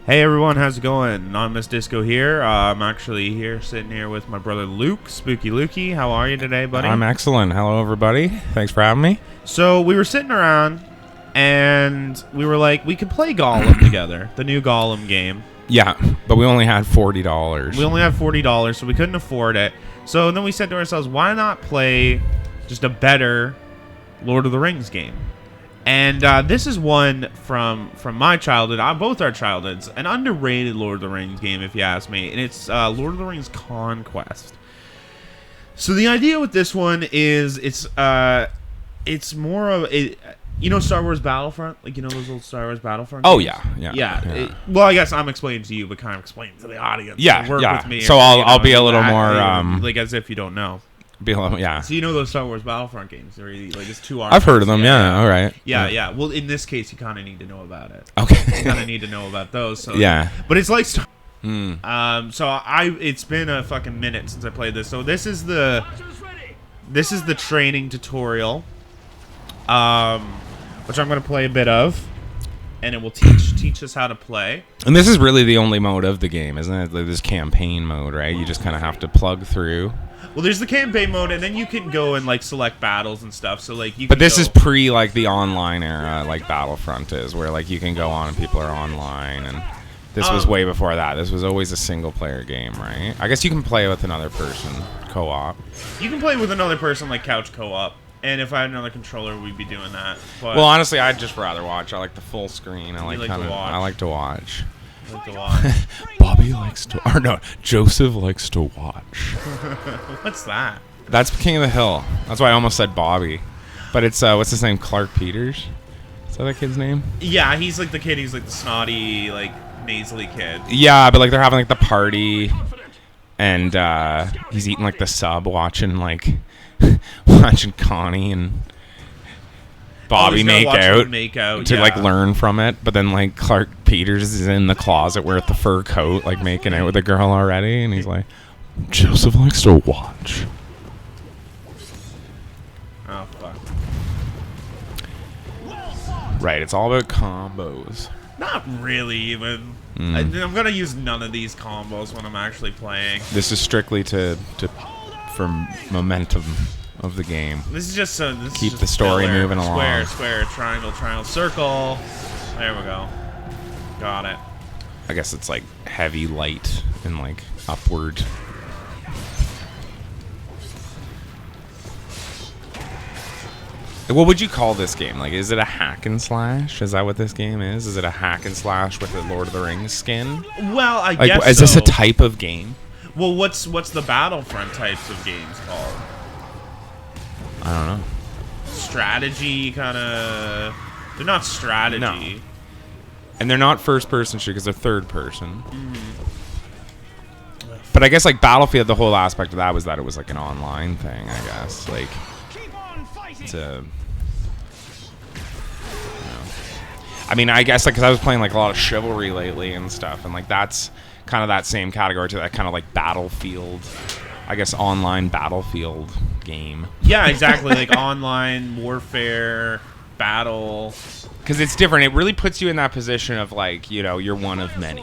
Hey everyone, how's it going? Anonymous Disco here. I'm actually sitting here with my brother Luke, Spooky Lukey. How are you today, buddy? I'm excellent. Hello, everybody. Thanks for having me. So we were sitting around, and we were like, we could play Gollum together, the new Gollum game. Yeah, but we only had $40. We only had $40, so we couldn't afford it. So then we said to ourselves, why not play just a better Lord of the Rings game? And this is one from my childhood, both our childhoods, an underrated Lord of the Rings game, if you ask me, and it's Lord of the Rings Conquest. So the idea with this one is it's more of a, Star Wars Battlefront, like those old Star Wars Battlefront games? Oh yeah. Well, I guess I'm explaining to you, but kind of explaining to the audience. Yeah, Work with me. So I'll be a little more like as if you don't know. Yeah. So those Star Wars Battlefront games? They're like it's 2 hours. I've heard of them. Yeah. All right. Yeah. Well, in this case, you kind of need to know about it. Okay. You kind of need to know about those. So, yeah. But it's like So it's been a fucking minute since I played this. So this is the training tutorial, which I'm gonna play a bit of, and it will teach us how to play. And this is really the only mode of the game, isn't it? Like this campaign mode, right? You just kind of have to plug through. Well, there's the campaign mode, and then you can go and like select battles and stuff. So like you. But this is pre like the online era, like Battlefront is, where like you can go on and people are online, and this was way before that. This was always a single player game, right? I guess you can play with another person, co-op. You can play with another person like couch co-op, and if I had another controller, we'd be doing that. But well, honestly, I'd just rather watch. I like the full screen. I like to watch. Bobby likes to, or no, Joseph likes to watch. What's that? That's King of the Hill. That's why I almost said Bobby, but it's what's his name? Clark Peters. Is that kid's name? Yeah, he's like the kid. He's like the snotty, like nasally kid. Yeah, but like they're having like the party, and he's eating like the sub, watching Connie and Bobby make out to like learn from it, but then like Clark Peters is in the closet with the fur coat, like making out with a girl already, and he's like, Joseph likes to watch. Oh fuck! Right, it's all about combos. Not really, even. I'm gonna use none of these combos when I'm actually playing. This is strictly for momentum of the game. This is just keep the story moving along. Square, triangle, circle. There we go. Got it. I guess it's like heavy, light, and like upward. What would you call this game? Like, is it a hack and slash? Is that what this game is? Is it a hack and slash with a Lord of the Rings skin? Well, I guess so. Is this a type of game? Well, what's the Battlefront types of games called? I don't know. Strategy, kind of. They're not strategy. No. And they're not first-person shooters, they're third-person. But I guess, like, Battlefield, the whole aspect of that was that it was, like, an online thing, I guess. Like, it's a... I mean, I guess, like, because I was playing, like, a lot of Chivalry lately and stuff, and, like, that's kind of that same category to that kind of, like, Battlefield... I guess online Battlefield game. Yeah, exactly. Like online warfare, battle. Because it's different. It really puts you in that position of like, you're one of many.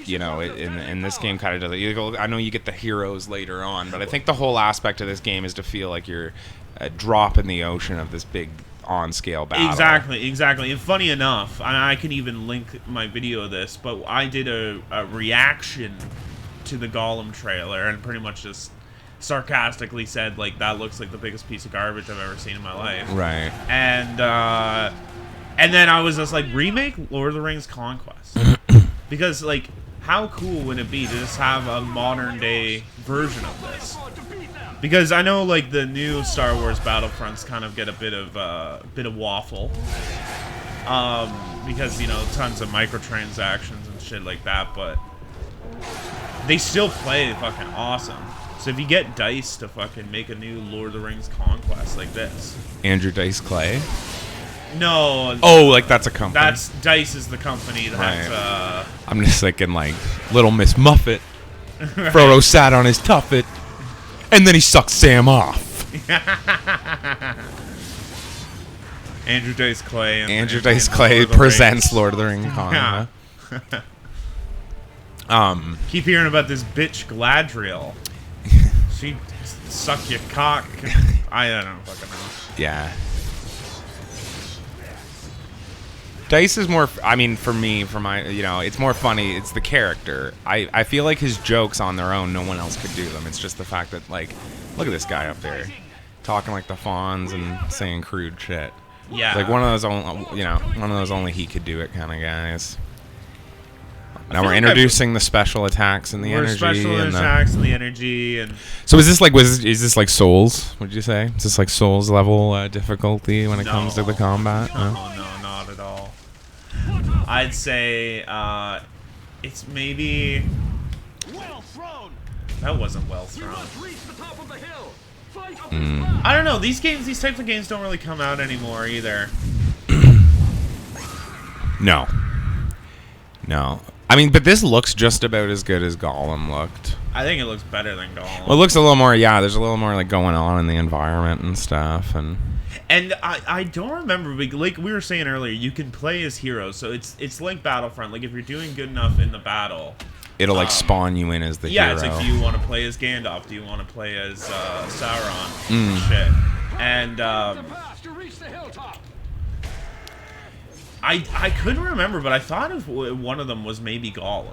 In this game kind of does it. I know you get the heroes later on, but I think the whole aspect of this game is to feel like you're a drop in the ocean of this big on-scale battle. Exactly. And funny enough, I can even link my video of this, but I did a reaction to the Gollum trailer and pretty much just sarcastically said like that looks like the biggest piece of garbage I've ever seen in my life. Right. And then I was just like, remake Lord of the Rings Conquest. Because like how cool would it be to just have a modern day version of this? Because I know like the new Star Wars Battlefronts kind of get a bit of waffle. Because tons of microtransactions and shit like that, but they still play fucking awesome. So if you get DICE to fucking make a new Lord of the Rings Conquest like this. Andrew Dice Clay? No. Oh, like that's a company. That's DICE is the company that's right. I'm just thinking like Little Miss Muffet. Right. Frodo sat on his tuffet and then he sucked Sam off. Andrew Dice Clay. Andrew Dice Clay presents Lord of the Rings Con. Yeah. Keep hearing about this bitch Gladriel. She suck your cock. I don't fucking know. Yeah. Dice is more, I mean, for me, for my, it's more funny. It's the character. I feel like his jokes on their own, no one else could do them. It's just the fact that, like, look at this guy up there talking like the Fonz and saying crude shit. Yeah. Like one of those, one of those only he could do it kind of guys. Now we're introducing the special attacks and the energy. Special attacks and the energy and. So is this like Souls? Would you say? Is this like Souls level difficulty when it comes to the combat? No, not at all. I'd say it's maybe. That wasn't well thrown. I don't know. These types of games don't really come out anymore either. No. I mean, but this looks just about as good as Gollum looked. I think it looks better than Gollum. Well, it looks a little more. Yeah, there's a little more like going on in the environment and stuff, and I don't remember, like we were saying earlier, you can play as heroes, so it's like Battlefront. Like if you're doing good enough in the battle, it'll like spawn you in as the hero. Yeah, it's like, do you want to play as Gandalf? Do you want to play as Sauron? Shit. And I couldn't remember, but I thought if one of them was maybe Gollum.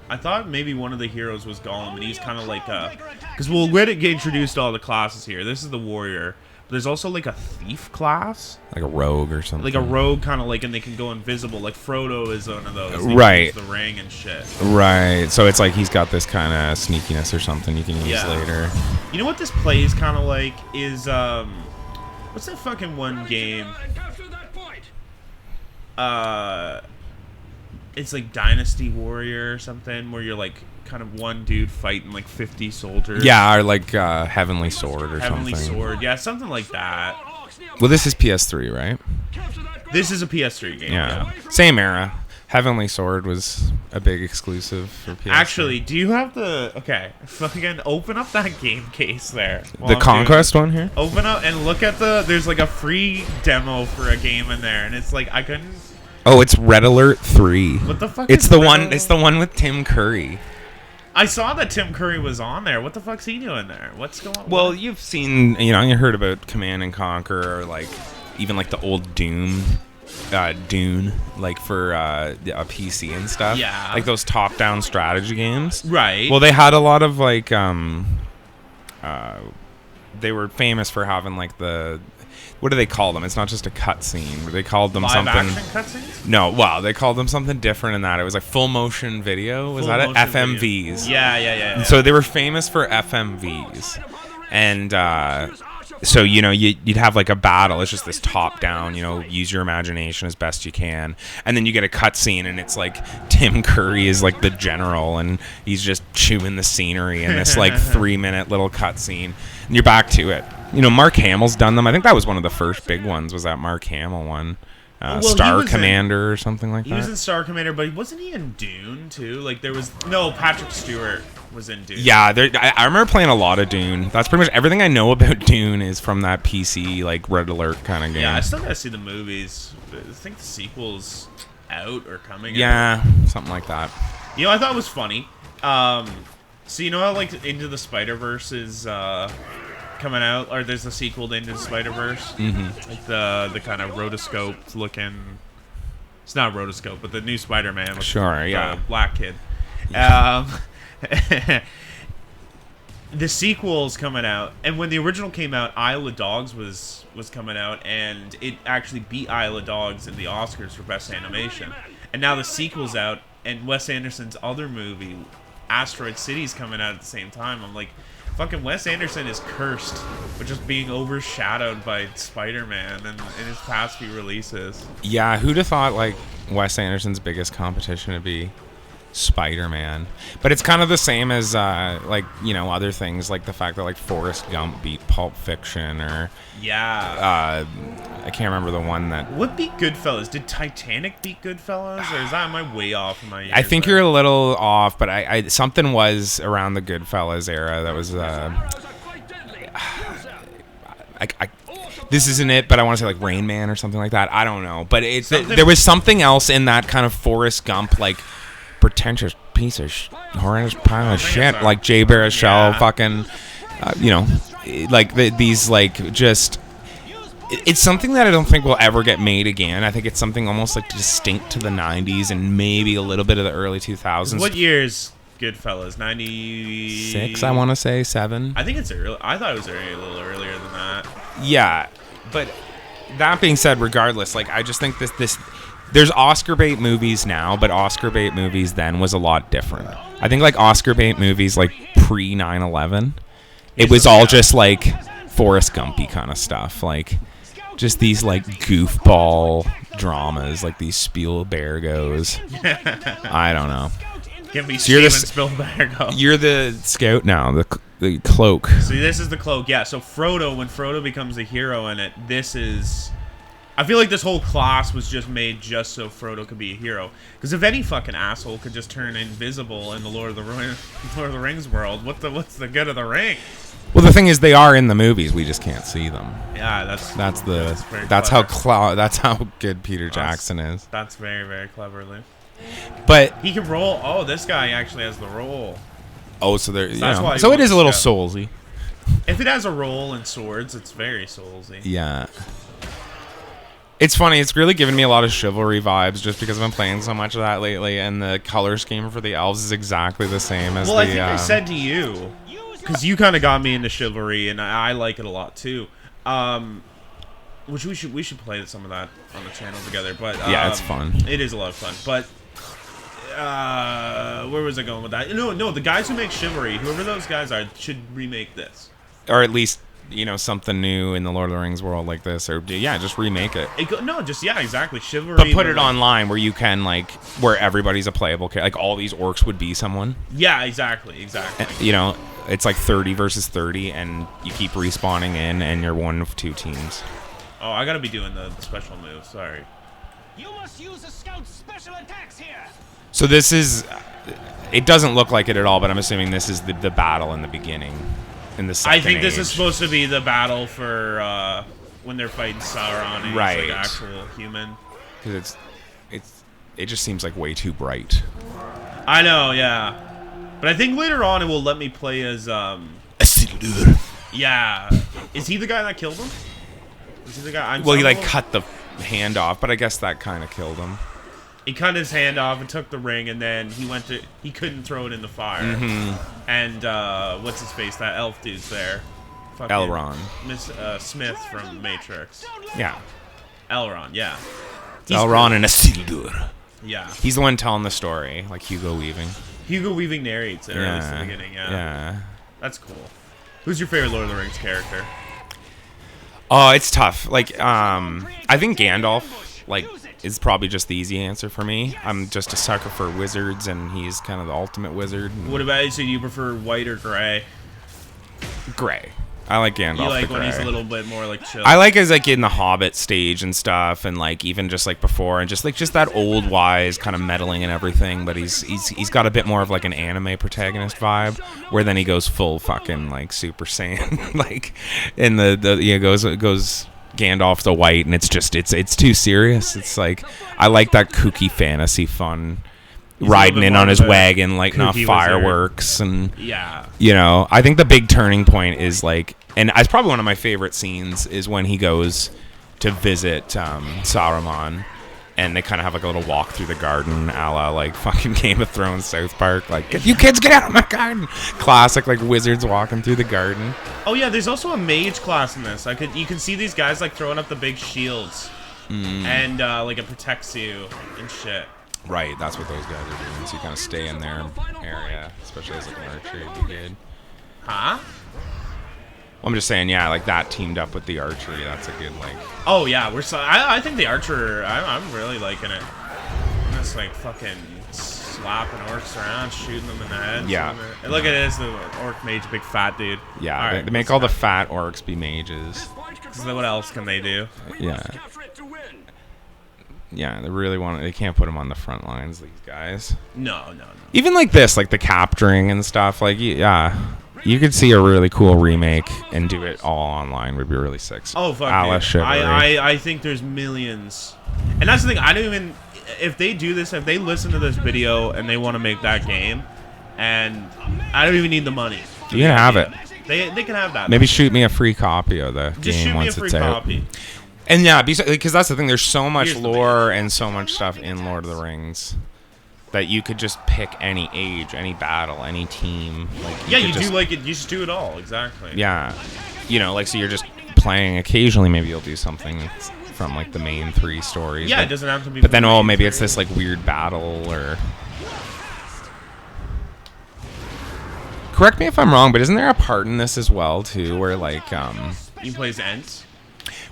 I thought maybe one of the heroes was Gollum, and he's kind of like because we'll get introduced to all the classes here. This is the warrior. But there's also like a thief class, like a rogue or something. Like a rogue, kind of like, and they can go invisible. Like Frodo is one of those. Right. The ring and shit. Right. So it's like he's got this kind of sneakiness or something you can use later. You know what this plays kind of like is what's that fucking one game? It's like Dynasty Warrior or something, where you're like kind of one dude fighting like 50 soldiers. Yeah, or like Heavenly Sword or Heavenly something. Sword, yeah, something like that. Well, this is PS3, right? This is a PS3 game. Yeah. Same era. Heavenly Sword was a big exclusive for PS3. Actually, do you have fucking open up that game case there. The Conquest one here? Open up and look at there's like a free demo for a game in there, and it's like, I couldn't. Oh, it's Red Alert 3. What the fuck? It's the one with Tim Curry. I saw that Tim Curry was on there. What the fuck's he doing there? What's going on? Well, you've seen, you heard about Command and Conquer, or like even like the old Dune, like for a PC and stuff. Yeah. Like those top-down strategy games. Right. Well, they had a lot of like they were famous for having like what do they call them? It's not just a cutscene. They called them something. Live action cutscenes? No, wow, they called them something different in that. It was like full motion video. Was that it? FMVs. Yeah. So they were famous for FMVs, and so you'd have like a battle. It's just this top down. Use your imagination as best you can, and then you get a cutscene, and it's like Tim Curry is like the general, and he's just chewing the scenery in this like 3-minute little cutscene, and you're back to it. Mark Hamill's done them. I think that was one of the first big ones. Was that Mark Hamill one? Star Commander or something like that. He was in Star Commander, but wasn't he in Dune too? Like Patrick Stewart was in Dune. Yeah, I remember playing a lot of Dune. That's pretty much everything I know about Dune is from that PC like Red Alert kind of game. Yeah, I still gotta see the movies. I think the sequel's out or coming. Yeah, something like that. I thought it was funny. So you know how like Into the Spider-Verse is coming out, or there's a sequel to Into the Spider-Verse, like the kind of rotoscoped looking. It's not rotoscope, but the new Spider-Man. With the black kid. The sequel's coming out, and when the original came out, Isle of Dogs was coming out, and it actually beat Isle of Dogs in the Oscars for Best Animation. And now the sequel's out, and Wes Anderson's other movie, Asteroid City's coming out at the same time. I'm like, fucking Wes Anderson is cursed with just being overshadowed by Spider-Man and in his past few releases. Yeah, who'd have thought like Wes Anderson's biggest competition would be Spider-Man? But it's kind of the same as other things, like the fact that like Forrest Gump beat Pulp Fiction, or I can't remember the one that. What beat Goodfellas? Did Titanic beat Goodfellas, or is that am I way off in my years? I think you're a little off, but I something was around the Goodfellas era that was this isn't it, but I want to say like Rain Man or something like that. I don't know, but there was something else in that kind of Forrest Gump like pretentious piece of horrendous pile of shit, so. like Jay Baruchel, Yeah. fucking, like these like just. It's something that I don't think will ever get made again. I think it's something almost like distinct to the 90s and maybe a little bit of the early 2000s. What year's Goodfellas? 96, I want to say 7. I think it's early. I thought it was a little earlier than that. Yeah, but that being said, regardless, like I just think this there's Oscar bait movies now, but Oscar bait movies then was a lot different. I think like Oscar bait movies like pre 9/11, it was all just like Forrest Gumpy kind of stuff, like just these like goofball dramas, like these Spielbergos. I don't know. Give me So Steven Spielberg. You're the scout now, the cloak. See, this is the cloak. Yeah, so Frodo, when Frodo becomes a hero in it, this is... I feel like this whole class was just made just so Frodo could be a hero. Because if any fucking asshole could just turn invisible in the Lord of the Rings world, what's the good of the ring? Well, the thing is, they are in the movies. We just can't see them. Yeah, that's how good Peter Jackson is. That's very, very cleverly. But He can roll. Oh, this guy actually has the roll. so there. that's why he So it wants is a little to soulsy. If it has a roll and swords, it's very soulsy. Yeah. It's funny. It's really given me a lot of Chivalry vibes just because I've been playing so much of that lately, and the color scheme for the elves is exactly the same as Well, the. I think I said to you, because you kind of got me into Chivalry, and I like it a lot too. Which we should play some of that on the channel together. But yeah, it's fun. It is a lot of fun. But where was I going with that? No, the guys who make Chivalry, whoever those guys are, should remake this. Or at least something new in the Lord of the Rings world like this, or just remake it. Exactly, Chivalry. But put it online where you can where everybody's a playable character. Like all these orcs would be someone. Yeah, exactly. It's like 30 versus 30, and you keep respawning in, and you're one of two teams. Oh, I gotta be doing the special move. Sorry. You must use a scout's special attacks here. So this is. It doesn't look like it at all, but I'm assuming this is the battle in the beginning. In the Second I think this Age. is supposed to be the battle for when they're fighting Sauron and he's Right. like actual human. Because it just seems like way too bright. I know, yeah. But I think later on it will let me play as yeah. Is he the guy that killed him? Is he the guy? Well, he cut the hand off, but I guess that kind of killed him. He cut his hand off and took the ring, and then he couldn't throw it in the fire. Mm-hmm. And what's his face? That elf dude's there. Fucking Elrond. Smith from Matrix. Yeah. Elrond, yeah. Elrond and Isildur. Yeah. He's the one telling the story, like Hugo Weaving. Hugo Weaving narrates it at the beginning, Yeah. That's cool. Who's your favorite Lord of the Rings character? Oh, it's tough. I think Gandalf, is probably just the easy answer for me. I'm just a sucker for wizards, and he's kind of the ultimate wizard. What about you? So you prefer white or gray? Gray. I like Gandalf. You like the when gray. he's a little bit more chill? I like his in the Hobbit stage and stuff, and even just before, and just that old wise kind of meddling and everything. But he's got a bit more of an anime protagonist vibe, where then he goes full fucking Super Saiyan, in the goes Gandalf the white, and it's too serious. It's I like that kooky fantasy fun. He's riding in on his wagon, lighting off fireworks, and yeah, I think the big turning point is and it's probably one of my favorite scenes is when he goes to visit Saruman, and they kind of have a little walk through the garden, a la fucking Game of Thrones, South Park, you kids get out of my garden. Classic wizards walking through the garden. Oh yeah, there's also a mage class in this. You can see these guys throwing up the big shields, and it protects you and shit. Right, that's what those guys are doing. So you kind of stay in their area, especially as an archery brigade. Huh? Well, I'm just saying, yeah, that teamed up with the archery. That's a good Oh yeah, I think the archer. I'm really liking it. I'm just fucking slapping orcs around, shooting them in the head. Yeah. And look at this, the orc mage, big fat dude. Yeah, All right, they make all the fat orcs be mages. So what else can they do? Yeah. Yeah, they can't put them on the front lines, these guys. No. Even this, the capturing and stuff, yeah. You could see a really cool remake and do it all online would be really sick. Oh, fuck yeah. I think there's millions. And that's the thing, I don't even... if they do this, if they listen to this video and they want to make that game, and I don't even need the money. You can have it. They can have that. Maybe shoot me a free copy of the Just game shoot me a once free it's out. copy. And yeah, because that's the thing. There's so much Here's the lore and so much stuff in Lord of the Rings that you could just pick any age, any battle, any team. Like Yeah, you could just, do like it. You just do it all exactly. Yeah, like so you're just playing. Occasionally, maybe you'll do something from like the main 3 stories. Yeah, but, it doesn't have to be. But then, from the maybe main it's this like weird battle or. Correct me if I'm wrong, but isn't there a part in this as well too, where like He plays Ents.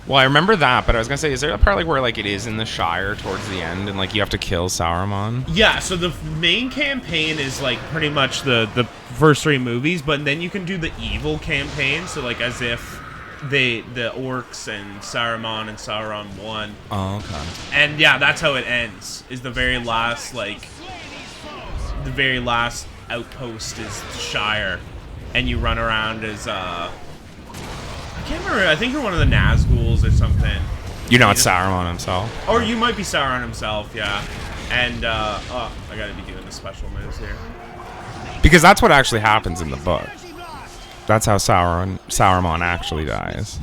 Well, I remember that, but I was gonna say, is there a part like where like it is in the Shire towards the end, and like you have to kill Sauron? Yeah, so the main campaign is like pretty much the first 3 movies, but then you can do the evil campaign. So like as if the orcs and Saruman and Sauron won. Oh, okay. And yeah, that's how it ends. Is the very last outpost is the Shire, and you run around as I can't remember. I think you're one of the Nazguls or something. You're not Sauron himself. Or you might be Sauron himself, yeah. And I gotta be doing the special moves here. Because that's what actually happens in the book. That's how Saruman actually dies.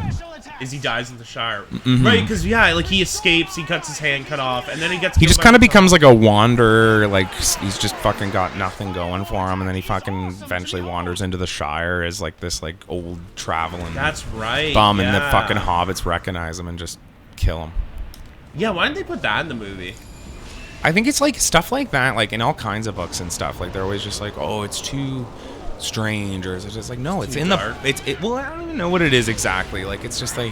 Is he dies in the Shire, right? Because like he escapes, he cuts his hand cut off, and then he gets. He just kind of becomes like a wanderer, like he's just fucking got nothing going for him, and then he fucking eventually wanders into the Shire as like this like old traveling. That's right. Bum, yeah. and the fucking hobbits recognize him and just kill him. Yeah, why didn't they put that in the movie? I think it's like stuff like that, like in all kinds of books and stuff. Like they're always just like, oh, it's too strange, or it's just like, no, it's Too in dark. well, I don't even know what it is exactly. Like it's just like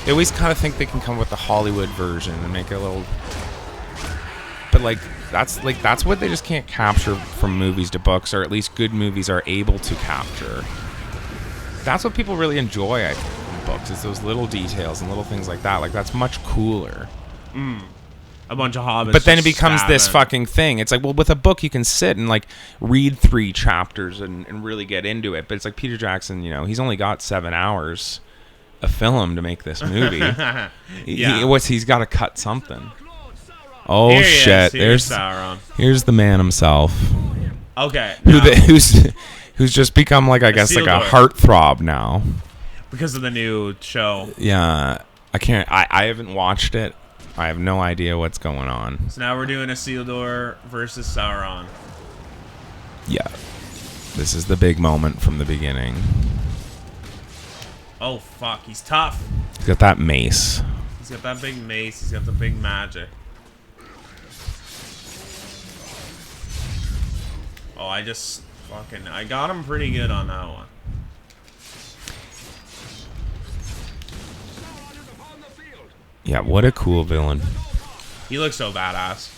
they always kind of think they can come with the Hollywood version and make it a little, but like that's what they just can't capture from movies to books, or at least good movies are able to capture. That's what people really enjoy, I think, in books, is those little details and little things like that. Like that's much cooler. A bunch of hobbits. But then it just becomes this stabbing. fucking thing. It's like, well, with a book, you can sit and like read 3 chapters and really get into it. But it's like Peter Jackson, he's only got 7 hours of film to make this movie. Yeah. He's got to cut something. Oh Here he is. shit! Here's Sauron. Here's the man himself, Okay. who's just become like, I guess, like a Isildur. heartthrob now. Because of the new show. Yeah, I haven't watched it. I have no idea what's going on. So now we're doing Isildur versus Sauron. Yeah. This is the big moment from the beginning. Oh, fuck. He's tough. He's got that mace. He's got that big mace. He's got the big magic. Oh, I got him pretty good on that one. Yeah, what a cool villain. He looks so badass.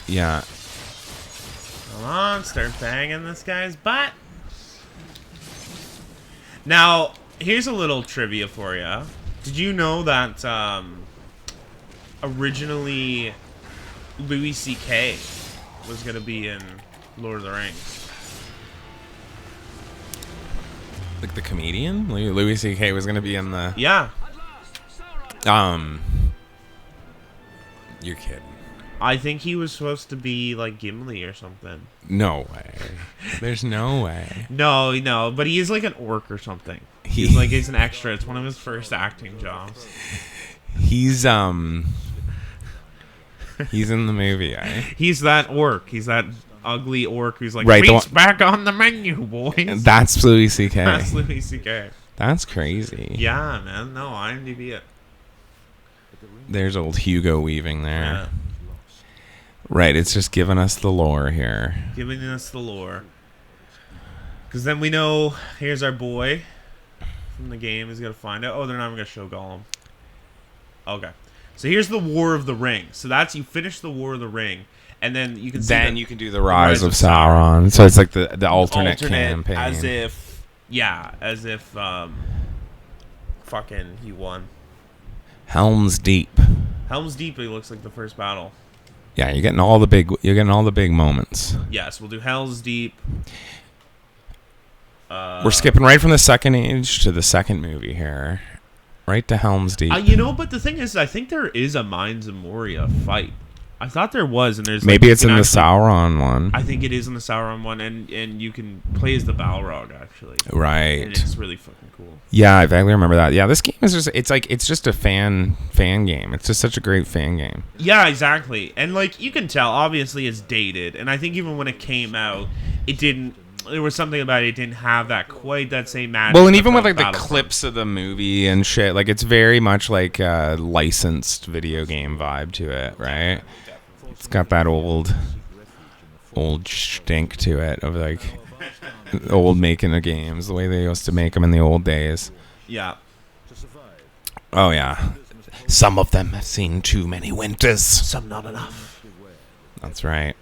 Yeah. Come on, start banging this guy's butt. Now, here's a little trivia for you. Did you know that originally Louis C.K. was going to be in Lord of the Rings? Like the comedian? Louis C.K. was going to be in the... Yeah. You're kidding. I think he was supposed to be like Gimli or something. No way. There's no way. No, but he is like an orc or something. He's an extra. It's one of his first acting jobs. He's in the movie, eh? He's that orc. He's that ugly orc who's like, Right, the meat's one- back on the menu, boys. That's Louis C.K. That's Louis C.K. That's crazy. Yeah, man. No, IMDb it. There's old Hugo Weaving there. Yeah. Right, it's just giving us the lore here. Giving us the lore. Because then we know, here's our boy from the game. He's going to find out. Oh, they're not even going to show Gollum. Okay. So here's the War of the Ring. So that's, you finish the War of the Ring. And then you can see Then the you can do the Rise of Sauron. So it's like the alternate campaign. As if fucking he won. Helm's Deep. Helm's Deep, it looks like the first battle. Yeah, you're getting all the big moments. Yes, we'll do Hell's Deep. We're skipping right from the second age to the second movie here. Right to Helm's Deep. But the thing is, I think there is a Mines of Moria fight. I thought there was, and there's maybe it's in the Sauron one. I think it is in the Sauron one, and you can play as the Balrog actually. Right. And it's really fucking cool. Yeah, I vaguely remember that. Yeah, this game is it's just a fan game. It's just such a great fan game. Yeah, exactly. And like you can tell, obviously it's dated, and I think even when it came out, it didn't. There was something about it didn't have that quite that same magic. Well, and even with like the clips of the movie and shit, like it's very much like a licensed video game vibe to it, right? It's got that old stink to it of like old making of games, the way they used to make them in the old days. Yeah. Oh yeah. Some of them have seen too many winters. Some not enough. That's right.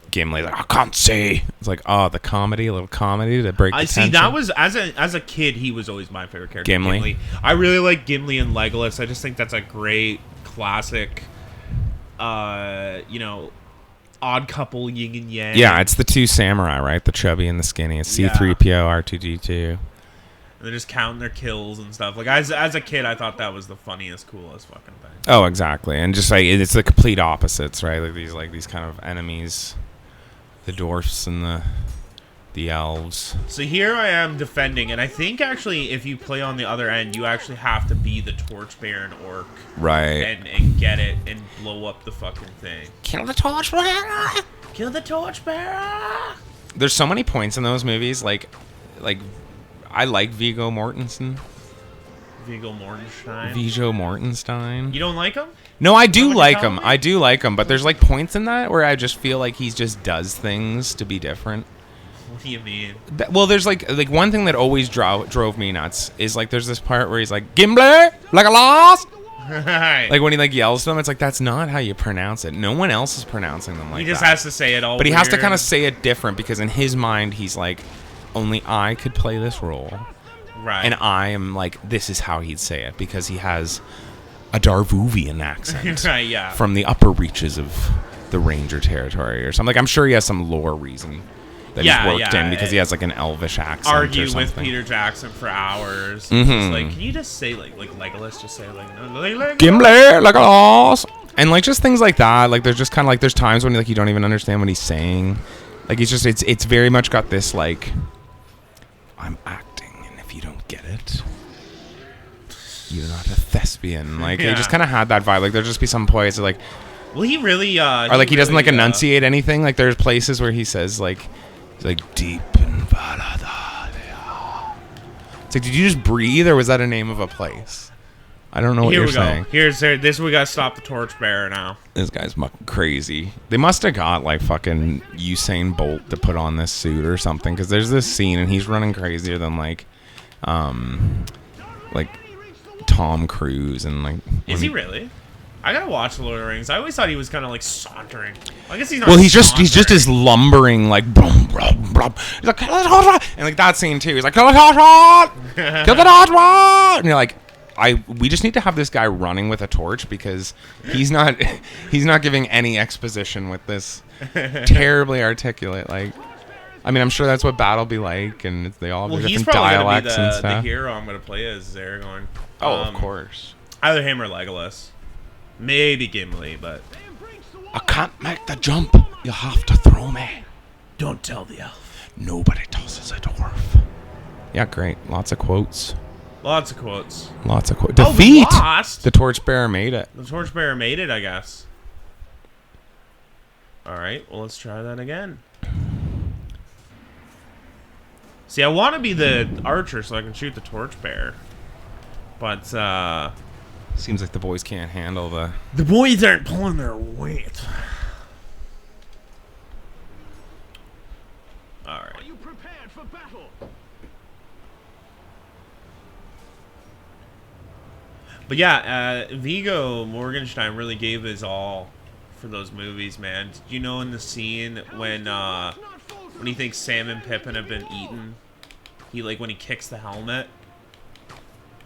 Gimli's like, I can't see. It's like, oh, the comedy, a little comedy to break the tension. See, that was as a kid, he was always my favorite character. Gimli. I really like Gimli and Legolas. I just think that's a great classic. Odd couple, yin and yang. Yeah, it's the two samurai, right? The chubby and the skinny. It's C-3PO, R2-D2. And they're just counting their kills and stuff. Like as a kid, I thought that was the funniest, coolest fucking thing. Oh, exactly. And just like it's the complete opposites, right? Like these kind of enemies, the dwarfs and the elves. So here I am defending, and I think actually if you play on the other end, you actually have to be the torchbearer and orc, right? And get it and blow up the fucking thing. Kill the torchbearer! Kill the torchbearer! There's so many points in those movies, like I like Viggo Mortensen. Viggo Mortenstein. You don't like him? No, I do like him. I do like him, but there's like points in that where I just feel like he just does things to be different. What do you mean? Well, there's like one thing that always drove me nuts is like there's this part where he's like Gimli, like a lost. Like when he like yells to them, it's like that's not how you pronounce it. No one else is pronouncing them like that. He just has to say it all. But he weird. has to kind of say it different because in his mind he's like, only I could play this role. Right. And I am like, this is how he'd say it because he has a Darvuvian accent. Right, yeah. From the upper reaches of the Ranger territory or something. Like I'm sure he has some lore reason that he's worked in because he has like an elvish accent. Argue or something. with Peter Jackson for hours. Mm-hmm. Just like, can you just say like Legolas? Just say like Gimli, Legolas, and like just things like that. Like there's just kind of like there's times when like you don't even understand what he's saying. Like it's very much got this like I'm acting, and if you don't get it, you're not a thespian. Like he just kind of had that vibe. Like there'll just be some points like, well, he really or like he doesn't like enunciate anything. Like there's places where he says like. It's like deep in Valhalla. It's like, did you just breathe, or was that a name of a place? I don't know what you're saying. This we gotta stop the torchbearer now. This guy's fucking crazy. They must have got like fucking Usain Bolt to put on this suit or something, because there's this scene and he's running crazier than like Tom Cruise and like. Is he really? I gotta watch The Lord of the Rings. I always thought he was kind of like sauntering. I guess he's not. Well, he's just this lumbering like brum, brum, brum. He's like and like that scene too. He's like kill the torch, and you're like, we just need to have this guy running with a torch because he's not giving any exposition with this terribly articulate like. I mean, I'm sure that's what battle be like, and they all have different dialects and stuff. The hero I'm gonna play as Aragorn. Oh, of course. Either him or Legolas. Maybe Gimli, but I can't make the jump. You'll have to throw me. Don't tell the elf. Nobody tosses a dwarf. Yeah, great. Lots of quotes. Lots of quotes. Defeat! The torchbearer made it. The torchbearer made it, I guess. Alright, well, let's try that again. See, I want to be the archer so I can shoot the torchbearer. But, seems like the boys can't handle the... The boys aren't pulling their weight. Alright. Are you prepared for battle? But yeah, Viggo Mortenstein really gave his all for those movies, man. Did you know in the scene when he thinks Sam and Pippin have been eaten, when he kicks the helmet?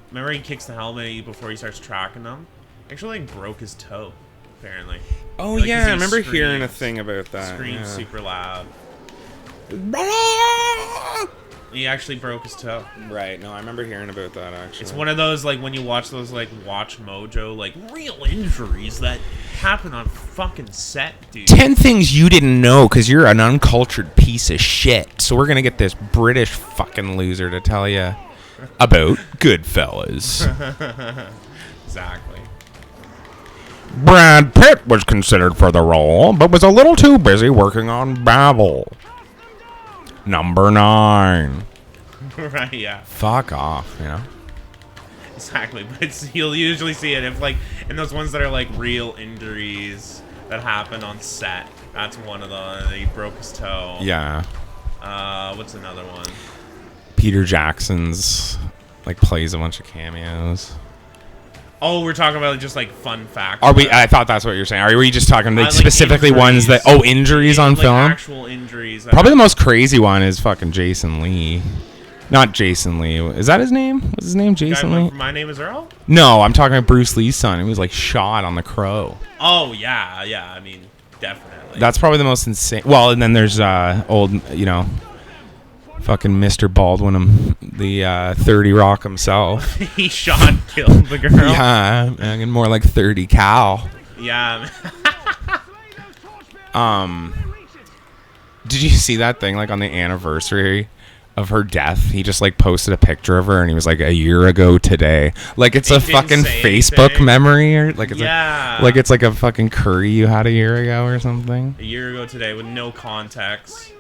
Remember he kicks the helmet at you before he starts tracking them? Actually, broke his toe, apparently. Oh, yeah, I remember hearing a thing about that. Screams super loud. He actually broke his toe. Right. No, I remember hearing about that actually. It's one of those like when you watch those like Watch Mojo like real injuries that happen on fucking set, dude. 10 things you didn't know because you're an uncultured piece of shit. So we're gonna get this British fucking loser to tell you about Goodfellas. Exactly. Brad Pitt was considered for the role, but was a little too busy working on Babel. Number 9. Right, yeah. Fuck off, you know? Exactly, but you'll usually see it if, like, in those ones that are, like, real injuries that happen on set. That's one of them. He broke his toe. Yeah. What's another one? Peter Jackson's, like, plays a bunch of cameos. Oh, we're talking about just, like, fun facts. Are we? I thought that's what you're saying. Are we just talking like, like specifically injuries. ones that... Oh, injuries on like, film? Actual injuries. Probably the most crazy one is fucking Jason Lee. Not Jason Lee. Is that his name? What's his name? Jason Lee? My Name is Earl? No, I'm talking about Bruce Lee's son. He was like shot on The Crow. Oh, yeah. I mean, definitely. That's probably the most insane. Well, and then there's old, you know, fucking Mr. Baldwin, the 30 Rock himself. He shot and killed the girl. Yeah, and more like 30 Cal. Yeah. Did you see that thing like on the anniversary of her death? He just like posted a picture of her and he was like a year ago today. Like it's He a didn't fucking say Facebook anything. memory or like it's Yeah. like it's like a fucking curry you had a year ago or something. A year ago today with no context.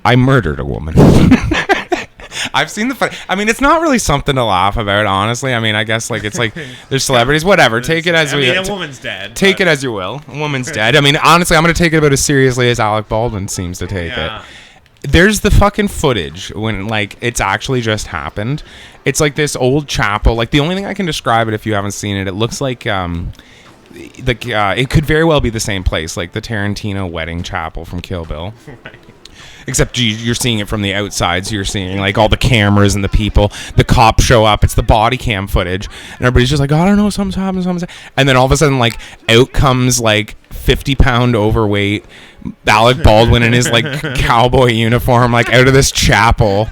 I murdered a woman. I've seen the I mean, it's not really something to laugh about, honestly. I mean, I guess like it's like there's celebrities, whatever. Take it as I we mean, a woman's dead. take but- it as you will. A woman's dead. I mean, honestly, I'm gonna take it about as seriously as Alec Baldwin seems to take Yeah. it. There's the fucking footage when like it's actually just happened. It's like this old chapel. Like the only thing I can describe it if you haven't seen it, it looks like it could very well be the same place, like the Tarantino wedding chapel from Kill Bill. Right. Except you're seeing it from the outside, so you're seeing like all the cameras and the people. The cops show up. It's the body cam footage, and everybody's just like, "I don't know, something's happening, something's." And then all of a sudden, like, out comes like 50-pound overweight Alec Baldwin in his like cowboy uniform, like out of this chapel.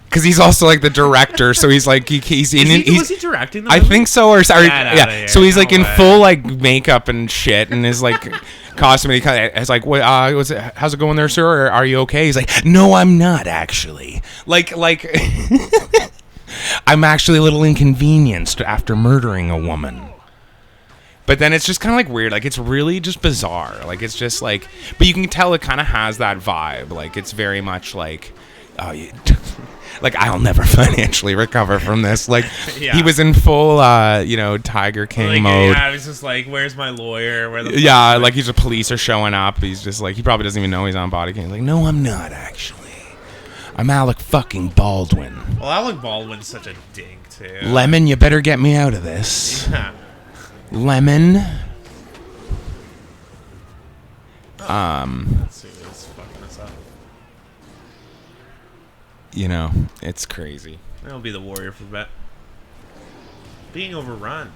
Because he's also like the director, so he's like he's in. Was he directing the I movie? think so, or sorry, Get outta yeah. here, So he's no like in way. full like makeup and shit, and his like costume. And he kind of is like, "What? How's it going there, sir? Or are you okay?" He's like, "No, I'm not actually. Like, I'm actually a little inconvenienced after murdering a woman." But then it's just kind of like weird. Like it's really just bizarre. Like it's just like, but you can tell it kind of has that vibe. Like it's very much like, oh, like I'll never financially recover from this. Like Yeah. he was in full, Tiger King Like, mode. yeah, I was just like, "Where's my lawyer? Where the fuck Yeah, is like the police are showing up. He's just like, he probably doesn't even know he's on body cam. He's like, no, I'm not actually. I'm Alec fucking Baldwin. Well, Alec Baldwin's such a dink too. Lemon, you better get me out of this. Yeah. Lemon. Let's see what's fucking us up. You know, it's crazy. That'll be the warrior for bet. Being overrun.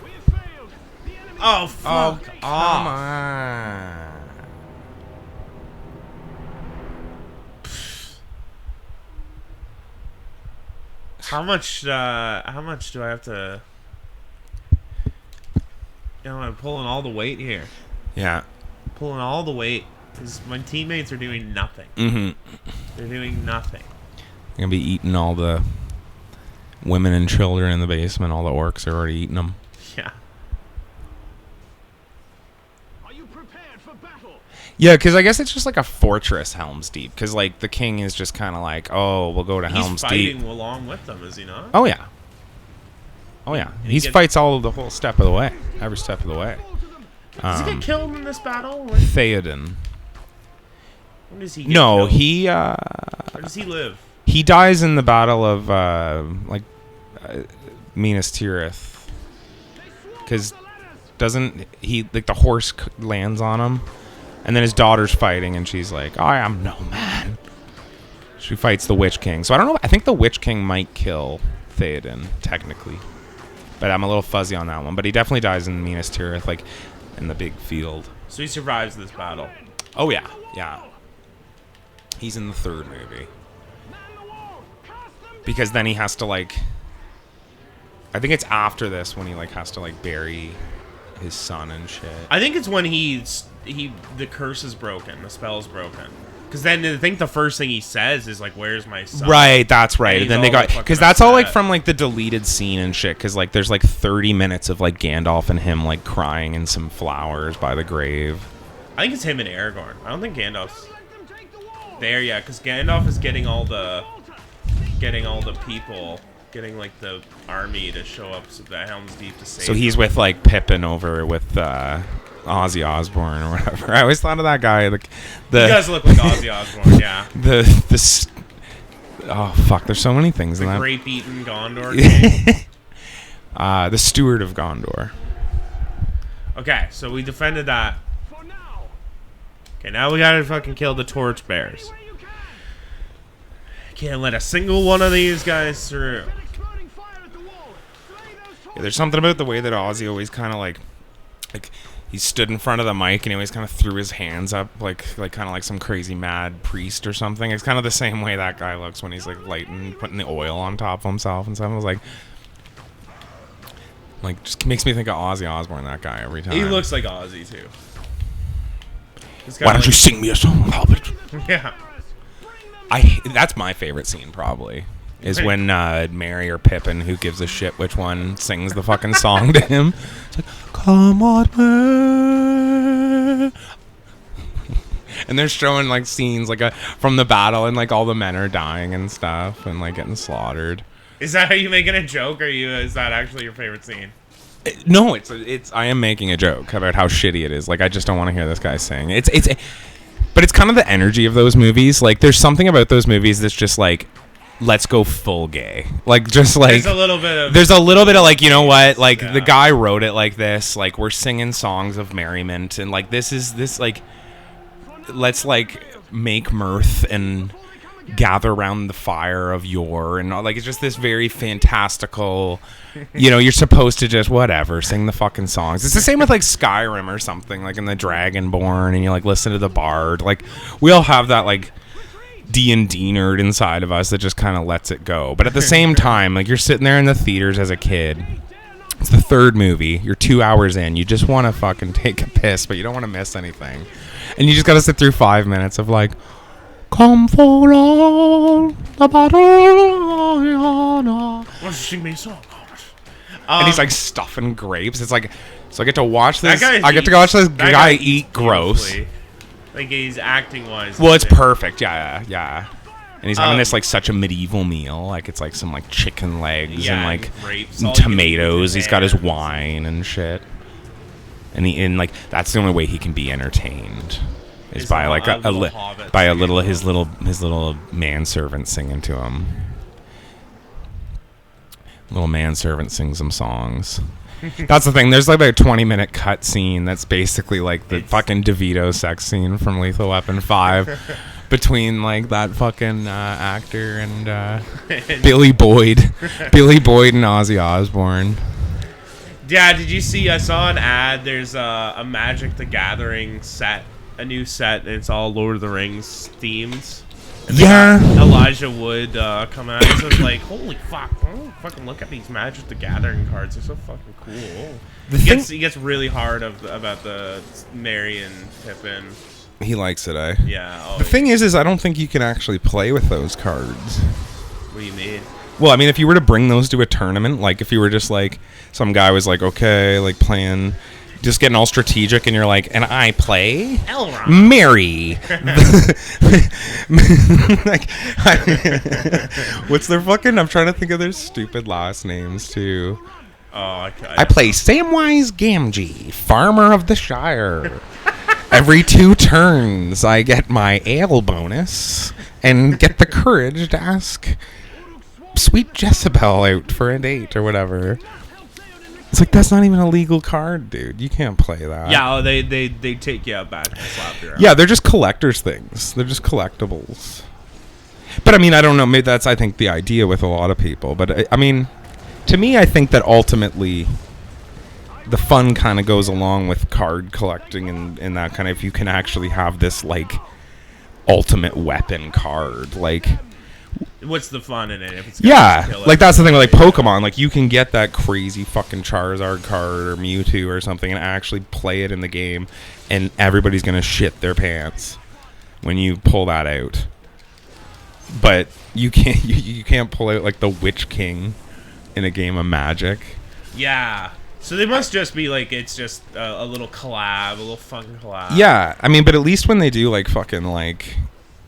We have failed. The enemy Oh fuck Come off! on. How much do I have to? I'm pulling all the weight here. Yeah. Pulling all the weight because my teammates are doing nothing. Mm-hmm. They're doing nothing. I'm gonna be eating all the women and children in the basement. All the orcs are already eating them. Yeah. Are you prepared for battle? Yeah, because I guess it's just like a fortress, Helm's Deep. Because like the king is just kind of like, oh, we'll go to He's Helm's fighting Deep. along with them, is he not? Oh yeah. Oh yeah. And He gets- fights all of the whole step of the way, every step of the way. Does he get killed in this battle? Theoden. When does he? Get No, killed? Or does he live? he dies in the battle of Minas Tirith. Because doesn't he like the horse lands on him, and then his daughter's fighting, and she's like, "I am no man." She fights the Witch King. So I don't know. I think the Witch King might kill Theoden technically, but I'm a little fuzzy on that one. But he definitely dies in Minas Tirith, like in the big field. So he survives this battle. Oh yeah, yeah. He's in the third movie. Because then he has to, like... I think it's after this when he, like, has to, like, bury his son and shit. I think it's when the curse is broken, the spell's broken. Because then I think the first thing he says is, like, where's my son? Right, that's right. And then they got... Because that's all, like, upset. from, like, the deleted scene and shit. Because, like, there's, like, 30 minutes of, like, Gandalf and him, like, crying in some flowers by the grave. I think it's him and Aragorn. I don't think Gandalf's there yet, because Gandalf is getting all the people, getting like the army to show up so that Helm's Deep to save. So he's with like Pippin over with Ozzy Osbourne or whatever. I always thought of that guy. Like he does look like Ozzy Osbourne, yeah. Oh fuck! There's so many things in that. The grape-eaten Gondor king. The Steward of Gondor. Okay, so we defended that. Okay, now we gotta fucking kill the torchbearers. Can't let a single one of these guys through. Yeah, there's something about the way that Ozzy always kind of like he stood in front of the mic and he always kind of threw his hands up like kind of like some crazy mad priest or something. It's kind of the pame way that guy looks when he's like putting the oil on top of himself and stuff. I was like just makes me think of Ozzy Osbourne, that guy, every time. He looks like Ozzy too. Why don't you sing me a song, Hobbit? Yeah. That's my favorite scene, probably, is when Merry or Pippin, who gives a shit which one, sings the fucking song to him. It's like, come on, man. And they're showing, like, scenes, like, from the battle, and, like, all the men are dying and stuff, and, like, getting slaughtered. Is that how you making a joke, or is that actually your favorite scene? No, I am making a joke about how shitty it is. Like, I just don't want to hear this guy sing. But it's kind of the energy of those movies. Like, there's something about those movies that's just like, let's go full gay. Like, just like There's a little bit of like, you know what? Like, the guy wrote it like this. Like, we're singing songs of merriment, and like this like, let's like make mirth and gather around the fire of yore, and like it's just this very fantastical, you know, you're supposed to just whatever sing the fucking songs. It's the same with like Skyrim or something, like in the Dragonborn, and you like listen to the bard. Like, we all have that like D&D nerd inside of us that just kind of lets it go. But at the same time, like, you're sitting there in the theaters as a kid, it's the third movie, you're 2 hours in, you just want to fucking take a piss, but you don't want to miss anything, and you just got to sit through 5 minutes of like, come for all the battle. Why don't you sing me a song? And he's like stuffing grapes. It's like, so I get to watch this. I get to watch this guy eat gross. Like, he's acting wise. Well, it's perfect. Yeah. And he's having this like such a medieval meal. Like, it's like some like chicken legs and like grapes, and tomatoes. He's got his wine and shit. And like, that's the only way he can be entertained. Is by like his little manservant singing to him. Little manservant sings some songs. That's the thing. There's like a 20-minute cut scene that's basically like the fucking DeVito sex scene from Lethal Weapon 5 between like that fucking actor and Billy Boyd and Ozzy Osbourne. Yeah, did you see? I saw an ad. There's a Magic the Gathering set. A new set, and it's all Lord of the Rings themed. Yeah. Elijah Wood come out. So it's like, holy fuck! Oh, fucking look at these Magic the Gathering cards. They're so fucking cool. He gets really hard about the Merry and Pippin. He likes it, eh? Yeah. The thing is I don't think you can actually play with those cards. What do you mean? Well, I mean, if you were to bring those to a tournament, like if you were just like, some guy was like, okay, like playing, just getting all strategic, and you're like, and I play Elrond. Mary. Like, what's their fucking? I'm trying to think of their stupid last names too. Oh, I play Samwise Gamgee, Farmer of the Shire. Every 2 turns, I get my ale bonus and get the courage to ask Sweet Jezebel out for a date or whatever. It's like, that's not even a legal card, dude. You can't play that. Yeah, they take you out back and slap you around. Yeah, they're just collector's things. They're just collectibles. But I mean, I don't know. Maybe that's, I think, the idea with a lot of people. But I mean, to me, I think that ultimately the fun kind of goes along with card collecting and that kind of, if you can actually have this like ultimate weapon card. Like, What's the fun in it? If it's like that's the thing with like Pokemon. Like you can get that crazy fucking Charizard card or Mewtwo or something and actually play it in the game, and everybody's gonna shit their pants when you pull that out. But you can't you can't pull out like the Witch King in a game of Magic. Yeah. So they must just be like, it's just a little collab, a little fun collab. Yeah, I mean, but at least when they do like fucking like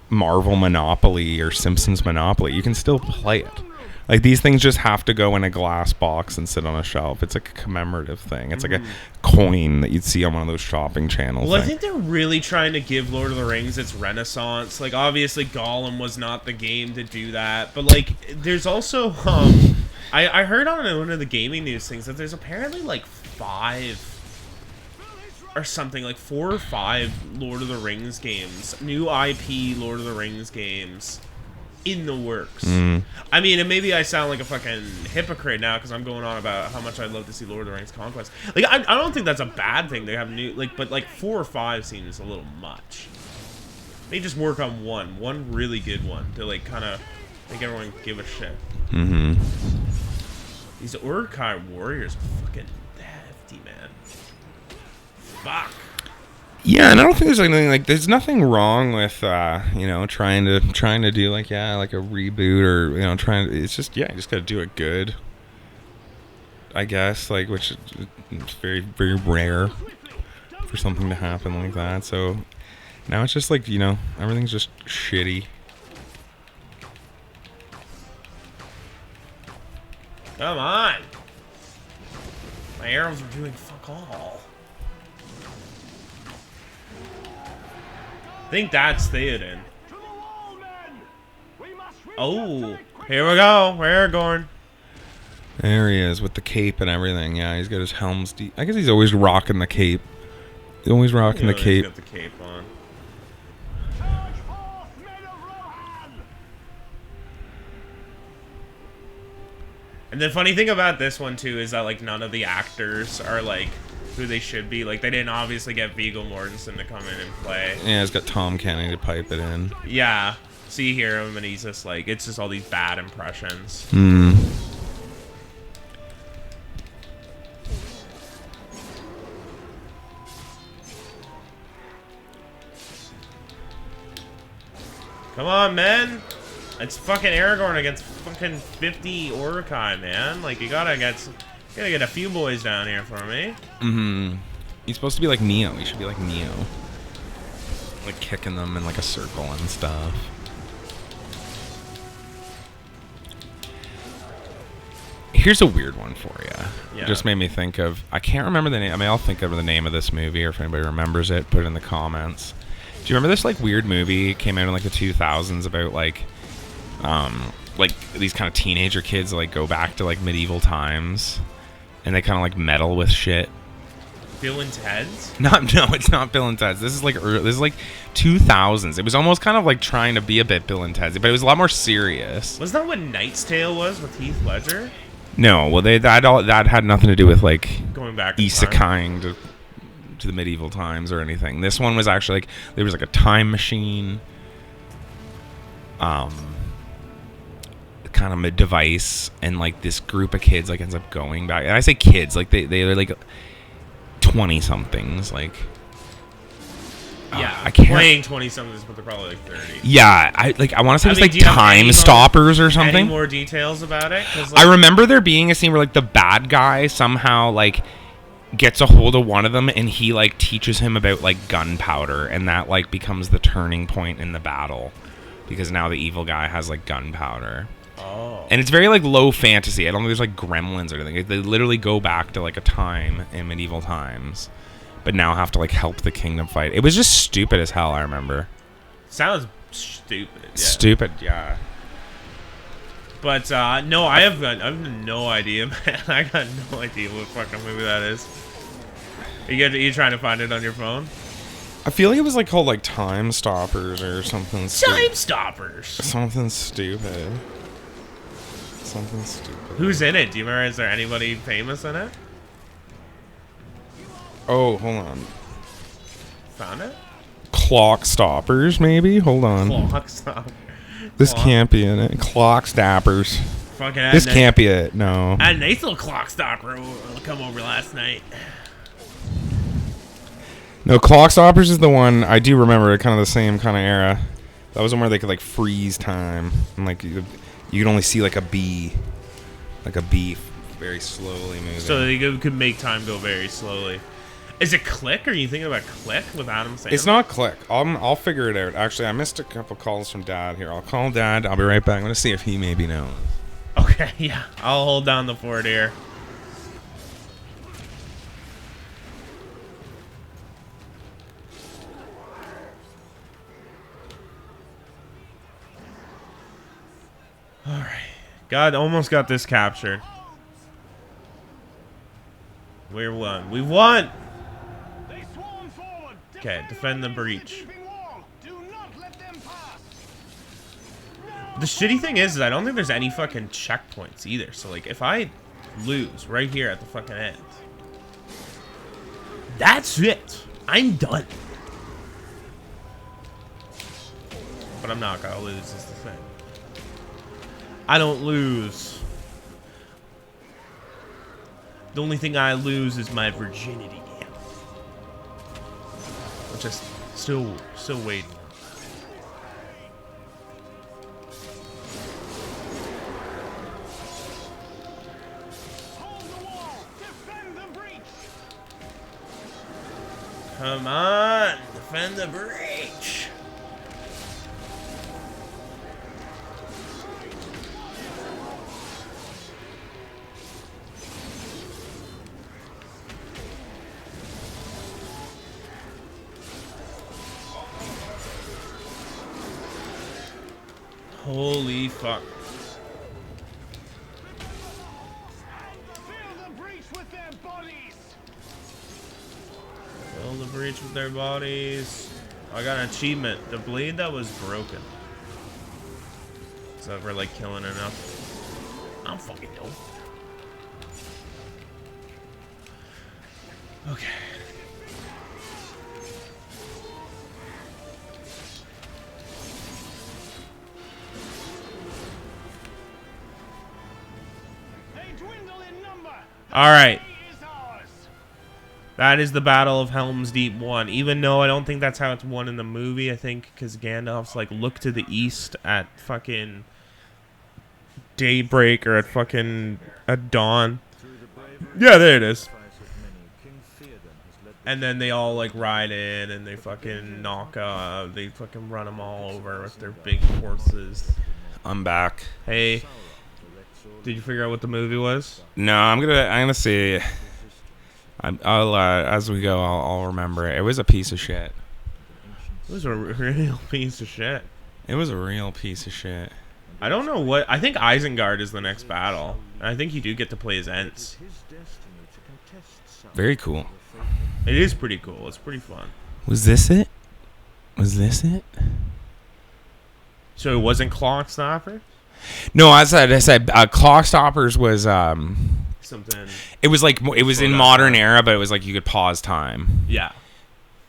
Marvel Monopoly or Simpsons Monopoly, you can still play it. Like these things just have to go in a glass box and sit on a shelf. It's like a commemorative thing. It's like a coin that you'd see on one of those shopping channels. Well, I think they're really trying to give Lord of the Rings its renaissance. Like obviously Gollum was not the game to do that, but like there's also I heard on one of the gaming news things that there's apparently like 5 or something, like 4 or 5 Lord of the Rings games, new IP Lord of the Rings games in the works. I mean, and maybe I sound like a fucking hypocrite now because I'm going on about how much I'd love to see Lord of the Rings Conquest. Like, I don't think that's a bad thing. They have new, like, but like 4 or 5 seems a little much. They just work on one really good one to like kind of make everyone give a shit. These Uruk-hai warriors are fucking hefty, man. Fuck. Yeah, and I don't think there's anything like there's nothing wrong with you know, trying to do like like a reboot or, you know, it's just you just got to do it good. I guess, like, which it's very very rare for something to happen like that. So now it's just like, you know, everything's just shitty. Come on. My arrows are doing fuck all. I think that's Theoden. Oh, here we go. Aragorn. There he is with the cape and everything. Yeah, he's got his helm's deep. I guess he's always rocking the cape. He's always rocking the cape. He's got the cape on. And the funny thing about this one too is that like none of the actors are like who they should be. Like they didn't obviously get Viggo Mortensen to come in and play. Yeah, it's got Tom Kenny to pipe it in. Yeah. So you hear him and he's just like, it's just all these bad impressions. Come on, man. It's fucking Aragorn against fucking 50 Uruk-hai, man. Like, you gotta get a few boys down here for me. He's supposed to be like Neo. He should be like Neo. Like, kicking them in, like, a circle and stuff. Here's a weird one for you. Yeah. It just made me think of... I can't remember the name. I mean, I'll think of the name of this movie, or if anybody remembers it, put it in the comments. Do you remember this, like, weird movie? It came out in, like, the 2000s about, like these kind of teenager kids that, like, go back to, like, medieval times, and they kind of, like, meddle with shit. Bill and Ted's? No, it's not Bill and Ted's. This is like 2000s. It was almost kind of like trying to be a bit Bill and Ted's, but it was a lot more serious. Was that what Knight's Tale was with Heath Ledger? No, well, that had nothing to do with like going back isekaiing to the medieval times or anything. This one was actually like there was like a time machine, kind of a device, and like this group of kids like ends up going back. And I say kids, like they're like 20 somethings, like yeah, I can't playing 20 somethings, but they're probably like 30. Yeah, I want to say it was like Time Stoppers or something. Any more details about it? Like, I remember there being a scene where like the bad guy somehow like gets a hold of one of them, and he like teaches him about like gunpowder, and that like becomes the turning point in the battle because now the evil guy has like gunpowder. Oh. And it's very like low fantasy. I don't think there's like gremlins or anything. They literally go back to like a time in medieval times, but now have to like help the kingdom fight. It was just stupid as hell, I remember. Sounds stupid. Yeah. Stupid, yeah. But no, I have no idea, man. I got no idea what fucking movie that is. Are you trying to find it on your phone? I feel like it was like called like Time Stoppers or something. Time Stoppers. Something stupid. Something stupid. Who's in it? Do you remember? Is there anybody famous in it? Oh, hold on. Found it? Clock Stoppers, maybe? Hold on. Clock stop. This Clock. can't be in it. Clock Stoppers. Fucking This can't be it. No. I had a nice little clock stopper come over last night. No, Clock Stoppers is the one I do remember. Kind of the same kind of era. That was one where they could like freeze time, and like you could only see like a bee very slowly moving. So they could make time go very slowly. Is it Click? Are you thinking about Click with Adam Sandler? It's not Click. I'll figure it out. Actually, I missed a couple calls from Dad here. I'll call Dad. I'll be right back. I'm gonna see if he maybe knows. Okay, yeah. I'll hold down the fort here. Alright. God, almost got this captured. We won. We won! Okay, defend the breach. The shitty thing is I don't think there's any fucking checkpoints either. So, like, if I lose right here at the fucking end, that's it. I'm done. But I'm not gonna lose, is the thing. I don't lose. The only thing I lose is my virginity. Which I still waiting. Come on, defend the breach. Holy fuck. Fill the breach with their bodies. I got an achievement. The blade that was broken. So we're like killing enough. I'm fucking dope. Okay. All right. That is the Battle of Helm's Deep 1. Even though I don't think that's how it's won in the movie. I think because Gandalf's like, look to the east at fucking daybreak or at dawn. Yeah, there it is. And then they all like ride in and they fucking they fucking run them all over with their big horses. I'm back. Hey, did you figure out what the movie was? No, I'm gonna see. I'll as we go, I'll remember it. It was a piece of shit. It was a real piece of shit. It was a real piece of shit. I don't know what. I think Isengard is the next battle. And I think you do get to play as Ents. Very cool. It is pretty cool. It's pretty fun. Was this it? Was this it? So it wasn't Clock Stopper? No, as I said, Clock Stoppers was something. It was like it was in modern era, but it was like you could pause time. Yeah.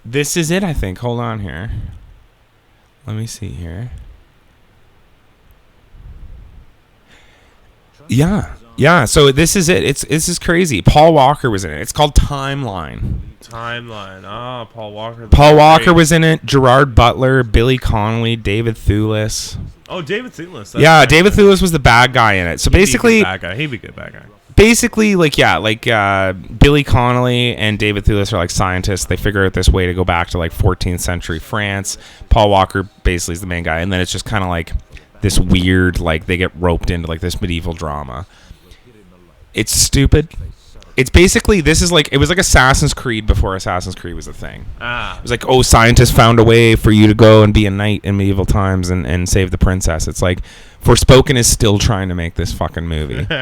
This is it, I think. Hold on here. Let me see here. Yeah. So this is it. This is crazy. Paul Walker was in it. It's called Timeline. Oh, Paul Walker. Paul Walker was in it. Gerard Butler, Billy Connolly, David Thewlis. Oh, David Thewlis. Yeah, David Thewlis was the bad guy in it. So basically, he'd be a good bad guy. Basically, Billy Connolly and David Thewlis are like scientists. They figure out this way to go back to like 14th century France. Paul Walker basically is the main guy, and then it's just kind of like this weird, like they get roped into like this medieval drama. It's stupid. It's basically, it was like Assassin's Creed before Assassin's Creed was a thing. It was like, oh, scientists found a way for you to go and be a knight in medieval times and save the princess. It's like, Forspoken is still trying to make this fucking movie. But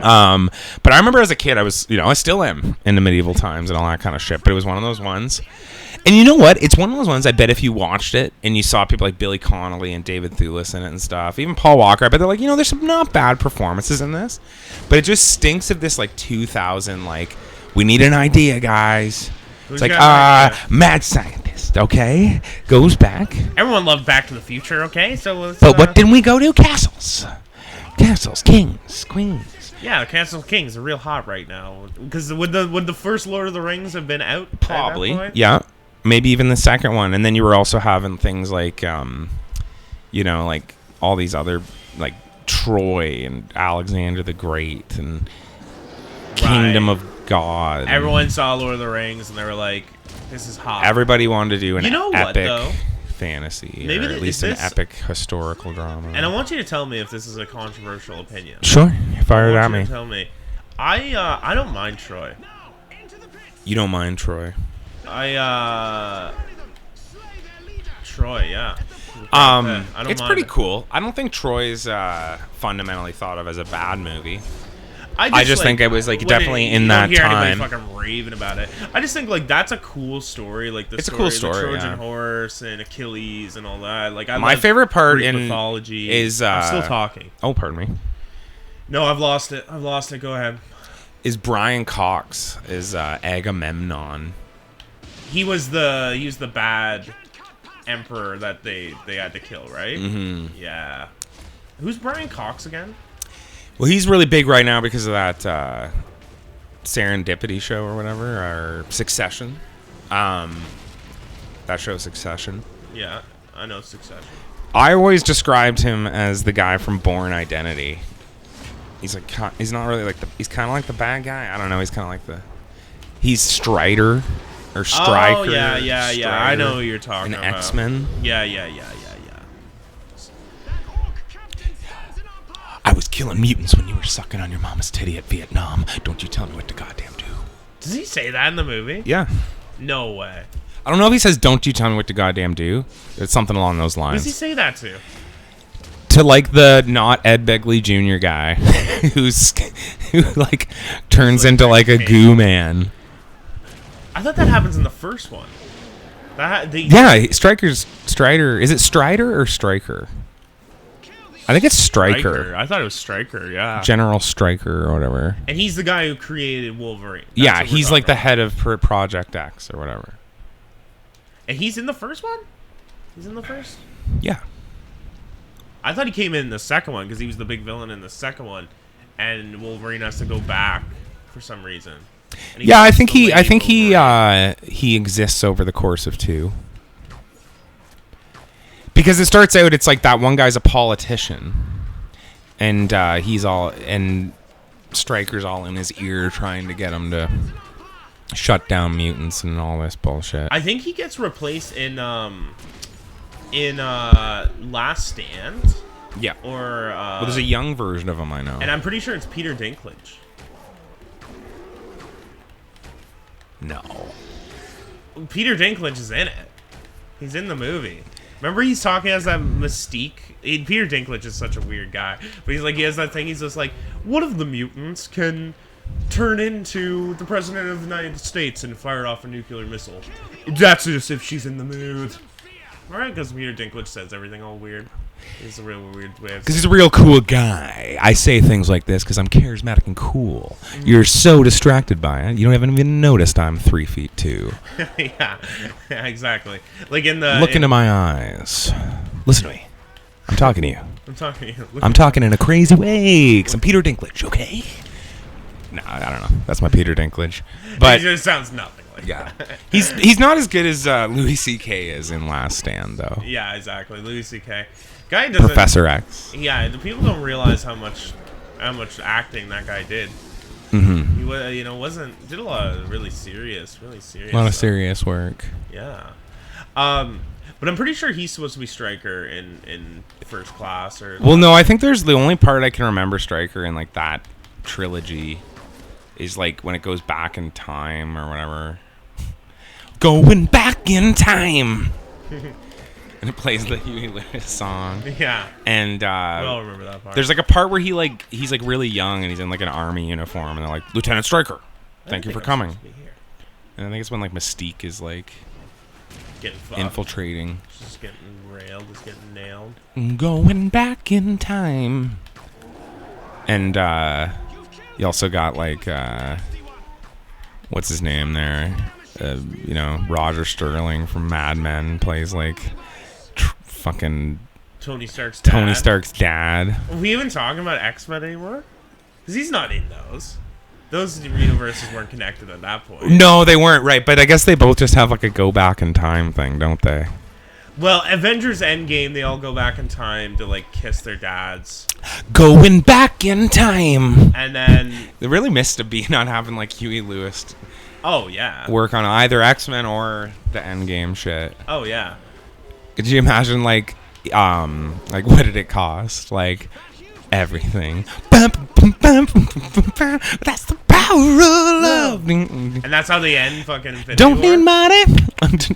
I remember as a kid, I still am into medieval times and all that kind of shit, but it was one of those ones. And you know what? It's one of those ones, I bet if you watched it and you saw people like Billy Connolly and David Thewlis in it and stuff, even Paul Walker, I bet they're like, there's some not bad performances in this. But it just stinks of this like 2000, like, we need an idea, guys. It's like, mad scientist. scientist, okay? Goes back. Everyone loved Back to the Future, okay? So let's, But what did we go to? Castles. Castles, kings, queens. Yeah, the Castle Kings are real hot right now. Because would the first Lord of the Rings have been out? Probably. At that point? Yeah. Maybe even the second one. And then you were also having things like, like all these other, like Troy and Alexander the Great and Kingdom of God. Everyone saw Lord of the Rings and they were like, this is hot. Everybody wanted to do an what, epic though? fantasy, Maybe or at least an epic historical drama. And I want you to tell me if this is a controversial opinion. Sure, fire it at me. Tell me. I don't mind Troy. You don't mind Troy? Troy, yeah. It's pretty cool. I don't think Troy's fundamentally thought of as a bad movie. I just think it was like definitely in that time. Fucking raving about it. I just think like that's a cool story. Like it's a cool story. The Trojan yeah. horse and Achilles and all that. Like my favorite part Greek in mythology is. I'm still talking. Oh, pardon me. No, I've lost it. Go ahead. Is Brian Cox is Agamemnon? He was the bad emperor that they had to kill, right? Mm-hmm. Yeah. Who's Brian Cox again? Well, he's really big right now because of that Serendipity show or whatever, or Succession. That show, Succession. Yeah, I know Succession. I always described him as the guy from Bourne Identity. He's not really like he's kind of like the bad guy. I don't know. He's kind of like he's Strider or Stryker. Oh yeah. Strider, I know who you're talking about. X-Men. Yeah. I was killing mutants when you were sucking on your mama's titty at Vietnam. Don't you tell me what to goddamn do. Does he say that in the movie? Yeah. No way. I don't know if he says, don't you tell me what to goddamn do. It's something along those Who lines. does he say that to? To like the not Ed Begley Jr. guy who like turns into like a goo man. I thought that happens in the first one. Yeah, Strider. Is it Strider or Stryker? I think it's Stryker. I thought it was Stryker, yeah. General Stryker or whatever. And he's the guy who created Wolverine. Yeah, he's like the head of Project X or whatever. And he's in the first one? He's in the first? Yeah. I thought he came in the second one because he was the big villain in the second one, and Wolverine has to go back for some reason. Yeah, I think he exists over the course of 2. Because it starts out, it's like that one guy's a politician, and Stryker's all in his ear trying to get him to shut down mutants and all this bullshit. I think he gets replaced in Last Stand. Yeah. Or well, there's a young version of him, I know. And I'm pretty sure it's Peter Dinklage. No. Peter Dinklage is in it. He's in the movie. Remember he's talking as that Mystique? Peter Dinklage is such a weird guy. But he has that thing, he's just like, what if the mutants can turn into the President of the United States and fire off a nuclear missile? That's just if she's in the mood. Alright, because Peter Dinklage says everything all weird. It's a real weird way of because he's a real cool guy. I say things like this because I'm charismatic and cool. Mm-hmm. You're so distracted by it. You haven't even noticed I'm 3'2". Yeah, exactly. Like look into my eyes. Listen to me. I'm talking to you. I'm talking to you. I'm talking in a crazy way because I'm Peter Dinklage, okay? No, I don't know. That's my Peter Dinklage. But it just sounds nothing like that. Yeah. He's not as good as Louis C.K. is in Last Stand, though. Yeah, exactly. Louis C.K. Guy doesn't, Professor X. Yeah, the people don't realize how much acting that guy did. Mm-hmm. He did a lot of really serious. A lot of serious work. Yeah. But I'm pretty sure he's supposed to be Stryker in First Class or. Well, no, I think there's the only part I can remember Stryker in like that trilogy is like when it goes back in time or whatever. Going back in time. And it plays the Huey Lewis song. Yeah. And we all remember that part. There's like a part where he's like really young and he's in like an army uniform and they're like, Lieutenant Stryker, thank you for coming. And I think it's when like Mystique is like infiltrating. Just getting railed, just getting nailed. Going back in time. And you also got like what's his name there? Roger Sterling from Mad Men plays like fucking Tony Stark's dad. Are we even talking about X-Men anymore? Because he's not in those. Those universes weren't connected at that point. No, they weren't, right. But I guess they both just have like a go back in time thing, don't they? Well, Avengers Endgame, they all go back in time to like kiss their dads. Going back in time. And then They really missed a beat not having like Huey Lewis oh yeah. work on either X-Men or the Endgame shit. Oh yeah. Could you imagine like what did it cost? Like everything. That's the power of love. And that's how they end fucking Infinity Don't War. need money.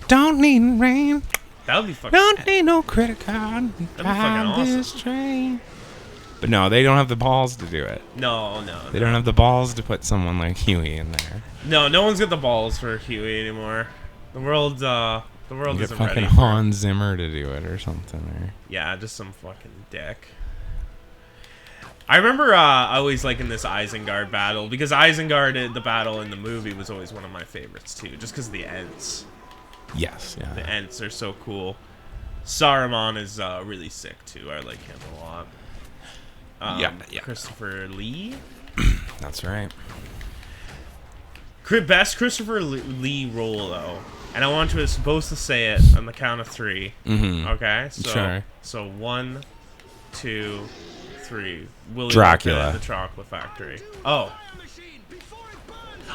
Don't need rain. That would be fucking Don't need no credit card. That'd be fucking awesome. This train. But no, they don't have the balls to do it. No. They don't have the balls to put someone like Huey in there. No one's got the balls for Huey anymore. The world You get isn't fucking ready. Hans Zimmer to do it or something. Or Yeah, just some fucking dick. I remember always liking this Isengard battle because Isengard, the battle in the movie, was always one of my favorites too, just because of the Ents. yes, yeah. The Ents are so cool. Saruman is really sick too. I like him a lot. Yeah. Christopher Lee. That's right. Best Christopher Lee role though, and I want to supposed to say it on the count of 3. Mm-hmm. Okay, Sure. So 1, 2, 3. Willy Dracula. Wonka and the Chocolate Factory. Oh.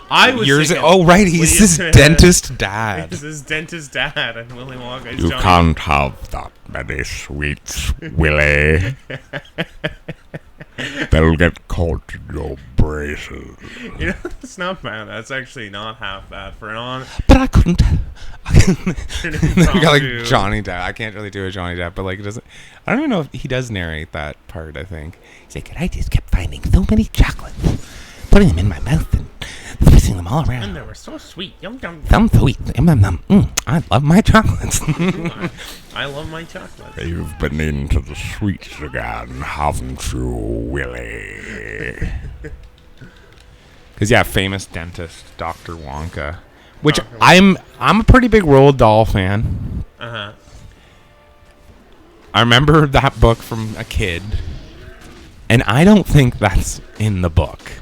I was Yours. thinking, Oh, right. He's his dentist dad. He's his dentist dad, and Willy Wonka is You Johnny. can't have that many sweets, Willie. They'll get caught in your braces. You know, it's not bad. That's actually not half bad for an on. But I couldn't. I got like Dude. Johnny Depp. I can't really do a Johnny Depp, but like it doesn't. I don't even know if he does narrate that part. I think he's like, I just kept finding so many chocolates, putting them in my mouth and twisting them all And around. they were so sweet. Yum yum. Some sweet. I love my chocolates. I love my chocolate. You've been into the sweets again, haven't you, Willie? Because yeah, famous dentist Dr. Wonka, which Dr. Wonka. I'm a pretty big Roald Dahl fan. Uh-huh. I remember that book from a kid, and I don't think that's in the book.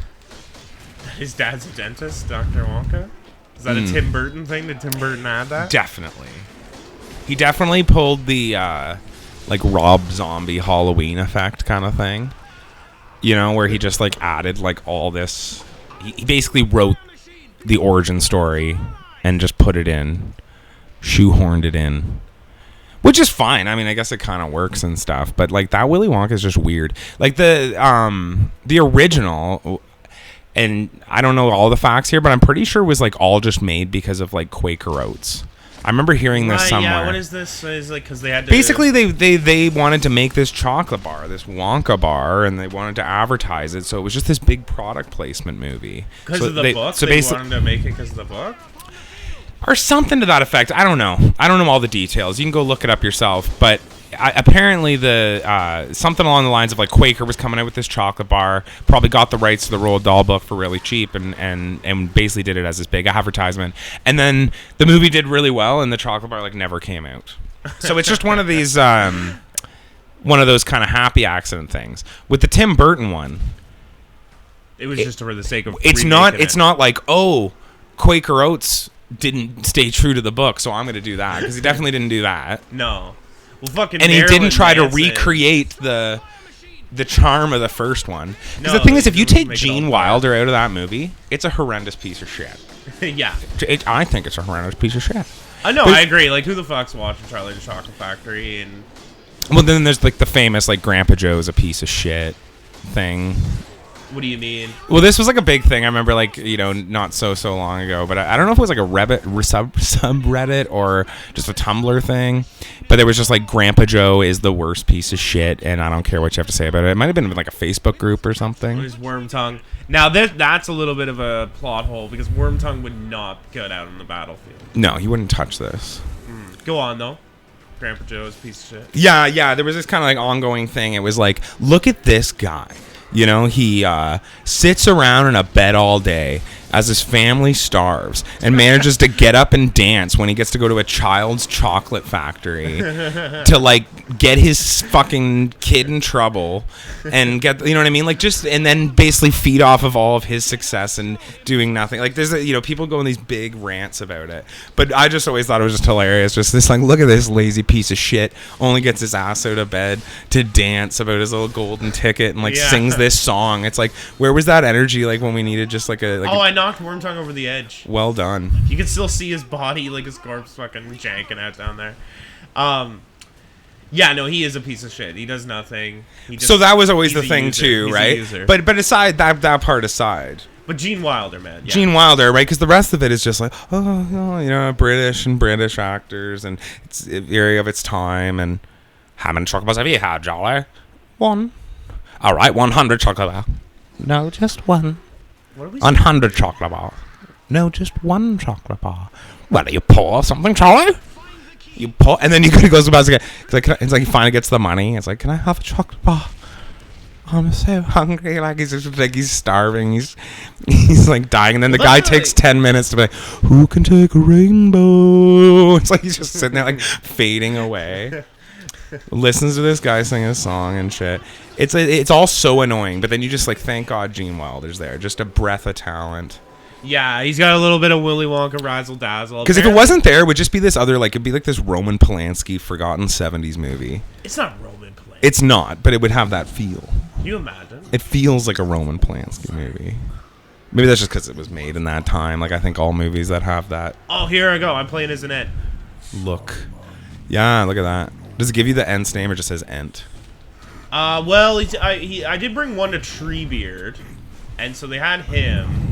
His dad's a dentist, Dr. Wonka? Is that a Tim Burton thing? Did Tim Burton add that? Definitely. He definitely pulled the like Rob Zombie Halloween effect kind of thing. You know, where he just like added like all this. He basically wrote the origin story and just put it in, shoehorned it in. Which is fine. I mean, I guess it kind of works and stuff, but like that Willy Wonka is just weird. Like the original, and I don't know all the facts here, but I'm pretty sure it was like all just made because of like Quaker Oats. I remember hearing this somewhere. Yeah, what is this? Is like because they had to Basically, they wanted to make this chocolate bar, this Wonka bar, and they wanted to advertise it. So it was just this big product placement movie. because so of the book. So they wanted to make it because of the book. Or something to that effect. I don't know. I don't know all the details. You can go look it up yourself. But apparently, the something along the lines of like Quaker was coming out with this chocolate bar. Probably got the rights to the Roald Dahl book for really cheap, and basically did it as this big advertisement. And then the movie did really well, and the chocolate bar like never came out. So it's just one of these, one of those kind of happy accident things. With the Tim Burton one, It was just for the sake of. it's remaking not. it. It's not like Quaker Oats didn't stay true to the book, so I'm going to do that, because he definitely didn't do that. No. Well, fucking. And he Marilyn didn't try to Manson. recreate the charm of the first one. Because No, the thing is, he if you didn't take make it all Gene bad. Wilder out of that movie, it's a horrendous piece of shit. Yeah. I think it's a horrendous piece of shit. I know. But- I agree. Like, who the fuck's watching Charlie the Chocolate Factory and. Well, then there's like the famous like Grandpa Joe's a piece of shit thing. What do you mean? Well, this was like a big thing. I remember, like, you know, not so long ago, but I don't know if it was like a subreddit or just a Tumblr thing. But there was just like Grandpa Joe is the worst piece of shit, and I don't care what you have to say about it. It might have been like a Facebook group or something. It was Wormtongue. Now that's a little bit of a plot hole because Wormtongue would not get out on the battlefield. No, you wouldn't touch this. Go on though. Grandpa Joe's a piece of shit. Yeah. There was this kind of like ongoing thing. It was like, look at this guy. You know, he sits around in a bed all day, as his family starves and manages to get up and dance when he gets to go to a child's chocolate factory to like get his fucking kid in trouble and get, you know what I mean? Like just, and then basically feed off of all of his success and doing nothing. Like there's, you know, people go on these big rants about it, but I just always thought it was just hilarious. Just this, like, look at this lazy piece of shit, only gets his ass out of bed to dance about his little golden ticket and like sings this song. It's like, where was that energy like when we needed just like a, I knocked Wormtongue over the edge. Well done. You can still see his body, like his corpse fucking janking out down there. Yeah, no, he is a piece of shit. He does nothing. So that was always the thing too, right? But aside that part aside. But Gene Wilder, man. Yeah. Gene Wilder, right? Because the rest of it is just like, you know, British actors, and it's area of its time. And how many chocolates have you had, Jolly? One. All right, 100 chocolate bar. No, just one. What are we 100 chocolate bar. No, just one chocolate bar. Well, do you pour something, Charlie? You pour, and then he goes about it. It's like he finally gets the money. It's like, can I have a chocolate bar? I'm so hungry. Like he's just like he's starving. He's like dying. And then the guy takes 10 minutes to be like, who can take a rainbow? It's like he's just sitting there like fading away. Listens to this guy sing a song and shit. It's all so annoying. But then you just like, thank God Gene Wilder's there. Just a breath of talent. Yeah, he's got a little bit of Willy Wonka razzle dazzle. Because if it wasn't there, it would just be this other, like, it'd be like this Roman Polanski forgotten 70s movie. It's not Roman Polanski. It's not, but it would have that feel. Can you imagine? It feels like a Roman Polanski movie. Maybe that's just because it was made in that time. Like, I think all movies that have that. Oh, here I go. I'm playing as an Ent. Look. Yeah, look at that. Does it give you the Ent's name or just says Ent? Well, I did bring one to Treebeard, and so they had him.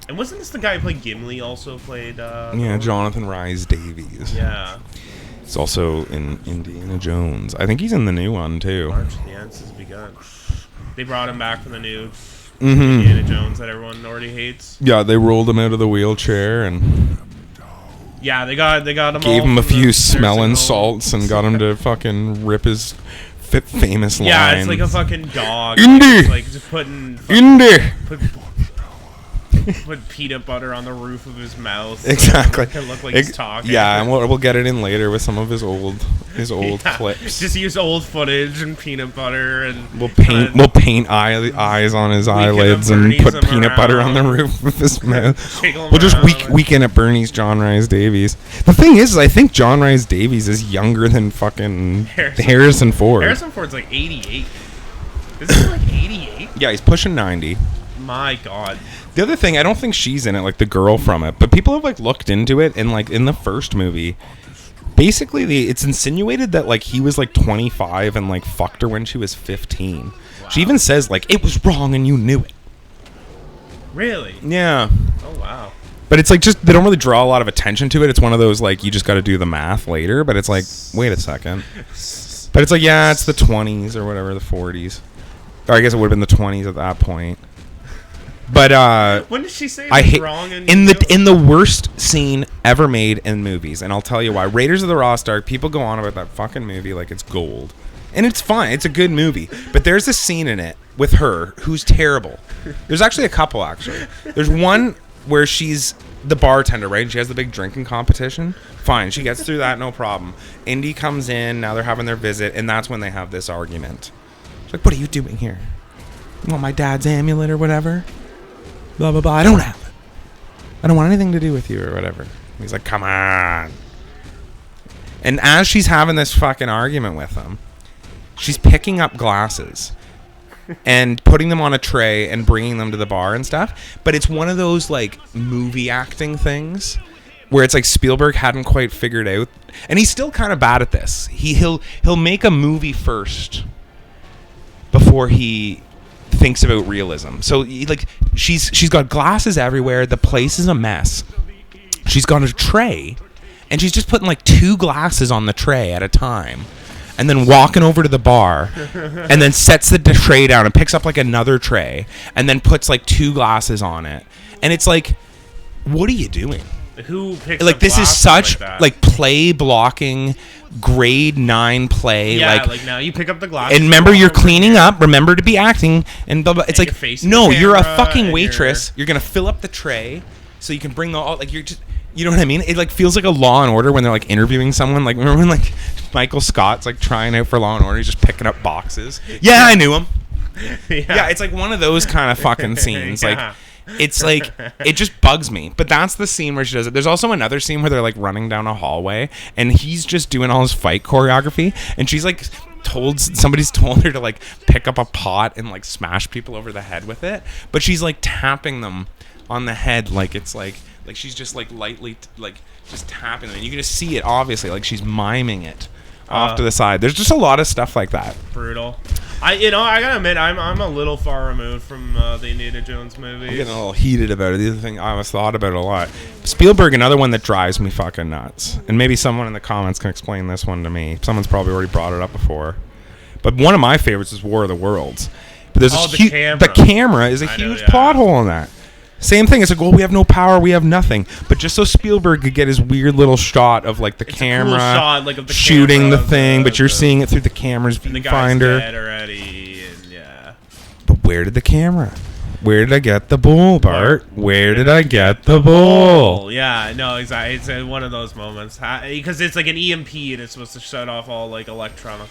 And wasn't this the guy who played Gimli also played... yeah, Jonathan Rhys Davies. Yeah. It's also in Indiana Jones. I think he's in the new one, too. March the Ants has begun. They brought him back from the new Indiana Jones that everyone already hates. Yeah, they rolled him out of the wheelchair and... Yeah, they got him. Gave him a few smelling salts and got him to fucking rip his famous lines. Yeah, it's like a fucking dog. Indy! Like just putting... Indy! Put peanut butter on the roof of his mouth. Exactly. So it look like he's talking. Yeah, and we'll get it in later with some of his old clips. Just use old footage and peanut butter and we'll paint eyes on his eyelids and put peanut butter on the roof of his mouth. We'll just weekend at Bernie's John Rhys Davies. The thing is I think John Rhys Davies is younger than fucking Harrison Ford. Harrison Ford's like 88. Is he like 88? Yeah, he's pushing 90. My God. The other thing, I don't think she's in it, like the girl from it, but people have like looked into it, and like in the first movie, basically it's insinuated that like he was like 25 and like fucked her when she was 15. Wow. She even says like it was wrong and you knew it. Really? Yeah. Oh wow. But it's like just they don't really draw a lot of attention to it. It's one of those like you just got to do the math later. But it's like wait a second. But it's like yeah, it's the 20s or whatever, the 40s. Or I guess it would have been the 20s at that point. But when did she say I hate wrong and in the worst scene ever made in movies, and I'll tell you why. Raiders of the Lost Ark. People go on about that fucking movie like it's gold, and it's fine. It's a good movie, but there's a scene in it with her who's terrible. There's actually a couple. Actually, there's one where she's the bartender, right? And she has the big drinking competition. Fine, she gets through that, no problem. Indy comes in. Now they're having their visit, and that's when they have this argument. She's like, "What are you doing here? You want my dad's amulet or whatever?" Blah, blah, blah. I don't have it. I don't want anything to do with you or whatever. He's like, come on. And as she's having this fucking argument with him, she's picking up glasses and putting them on a tray and bringing them to the bar and stuff. But it's one of those, like, movie acting things where it's like Spielberg hadn't quite figured out. And he's still kind of bad at this. He'll make a movie first before he thinks about realism. So like she's got glasses everywhere. The place is a mess. She's got a tray and she's just putting like 2 glasses on the tray at a time and then walking over to the bar and then sets the tray down and picks up like another tray and then puts like 2 glasses on it. And it's like, what are you doing? Who picks Like up this is glasses such that? like play blocking, grade 9 play. Yeah, like now you pick up the glasses. and remember, you're walk over cleaning here. up. Remember to be acting, and blah, blah. It's And like, you're facing no, the you're a camera, fucking and waitress. You're gonna fill up the tray, so you can bring the like. You're just, you know what I mean? It like feels like a Law and Order when they're like interviewing someone. Like remember when like Michael Scott's like trying out for Law and Order? He's just picking up boxes. Yeah, I knew him. Yeah, it's like one of those kind of fucking scenes. Yeah. Like. It's like, it just bugs me. But that's the scene where she does it. There's also another scene where they're like running down a hallway and he's just doing all his fight choreography. And she's like somebody's told her to like pick up a pot and like smash people over the head with it. But she's like tapping them on the head like it's like she's just like lightly like just tapping them. And you can just see it obviously. Like she's miming it off to the side. There's just a lot of stuff like that. Brutal. I gotta admit, I'm a little far removed from the Indiana Jones movies. I'm getting a little heated about it. The other thing, I always thought about it a lot. Spielberg, another one that drives me fucking nuts. And maybe someone in the comments can explain this one to me. Someone's probably already brought it up before. But one of my favorites is War of the Worlds. But there's the camera is a huge plot hole in that. Same thing. It's like, well, we have no power, we have nothing. But just so Spielberg could get his weird little shot of like the camera a cool shot, like, of the shooting camera, the thing, but you're seeing it through the camera's and the guy's viewfinder. dead already, and yeah. But where did the camera? Where did I get the bull, Bart? Where did I get the bull? Oh, yeah, no, exactly. It's one of those moments because it's like an EMP and it's supposed to shut off all like electronic.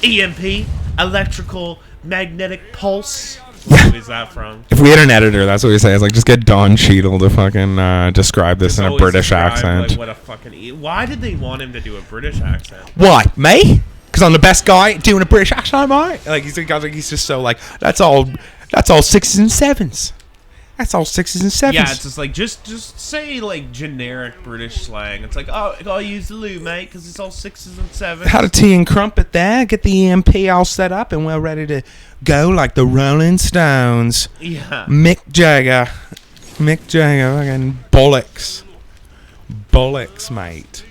EMP, electrical magnetic pulse. What is that from? If we had an editor, that's what we say. It's like, just get Don Cheadle to fucking describe this in a British accent. Like, what a fucking why did they want him to do a British accent? Why, me? Because I'm the best guy doing a British accent, mate. Like he's just so like that's all 6s and 7s. That's all 6s and 7s. Yeah, it's just like just say like generic British slang. It's like, oh, I'll use the loo, mate, because it's all 6s and 7s. Had a tea and crumpet there. Get the EMP all set up, and we're ready to go like the Rolling Stones. Yeah. Mick Jagger, fucking bollocks, mate.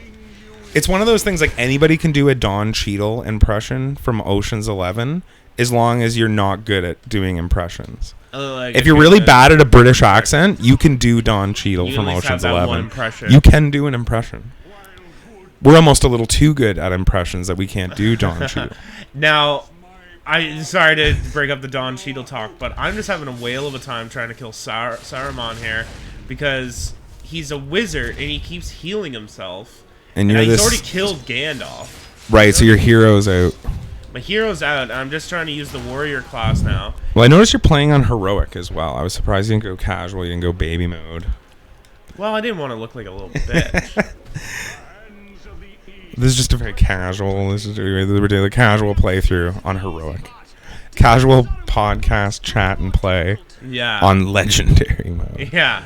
It's one of those things like anybody can do a Don Cheadle impression from Ocean's 11 as long as you're not good at doing impressions. If you're really bad at a British accent, you can do Don Cheadle from Ocean's 11. You can do an impression. We're almost a little too good at impressions that we can't do Don Cheadle. Now, sorry to break up the Don Cheadle talk, but I'm just having a whale of a time trying to kill Saruman here because he's a wizard and he keeps healing himself. And he's already killed Gandalf. Right, so your hero's out. My hero's out. I'm just trying to use the warrior class now. Well, I noticed you're playing on heroic as well. I was surprised you didn't go casual. You didn't go baby mode. Well, I didn't want to look like a little bitch. This is just a very casual. We're doing a casual playthrough on heroic. Casual podcast chat and play. Yeah. On legendary mode. Yeah.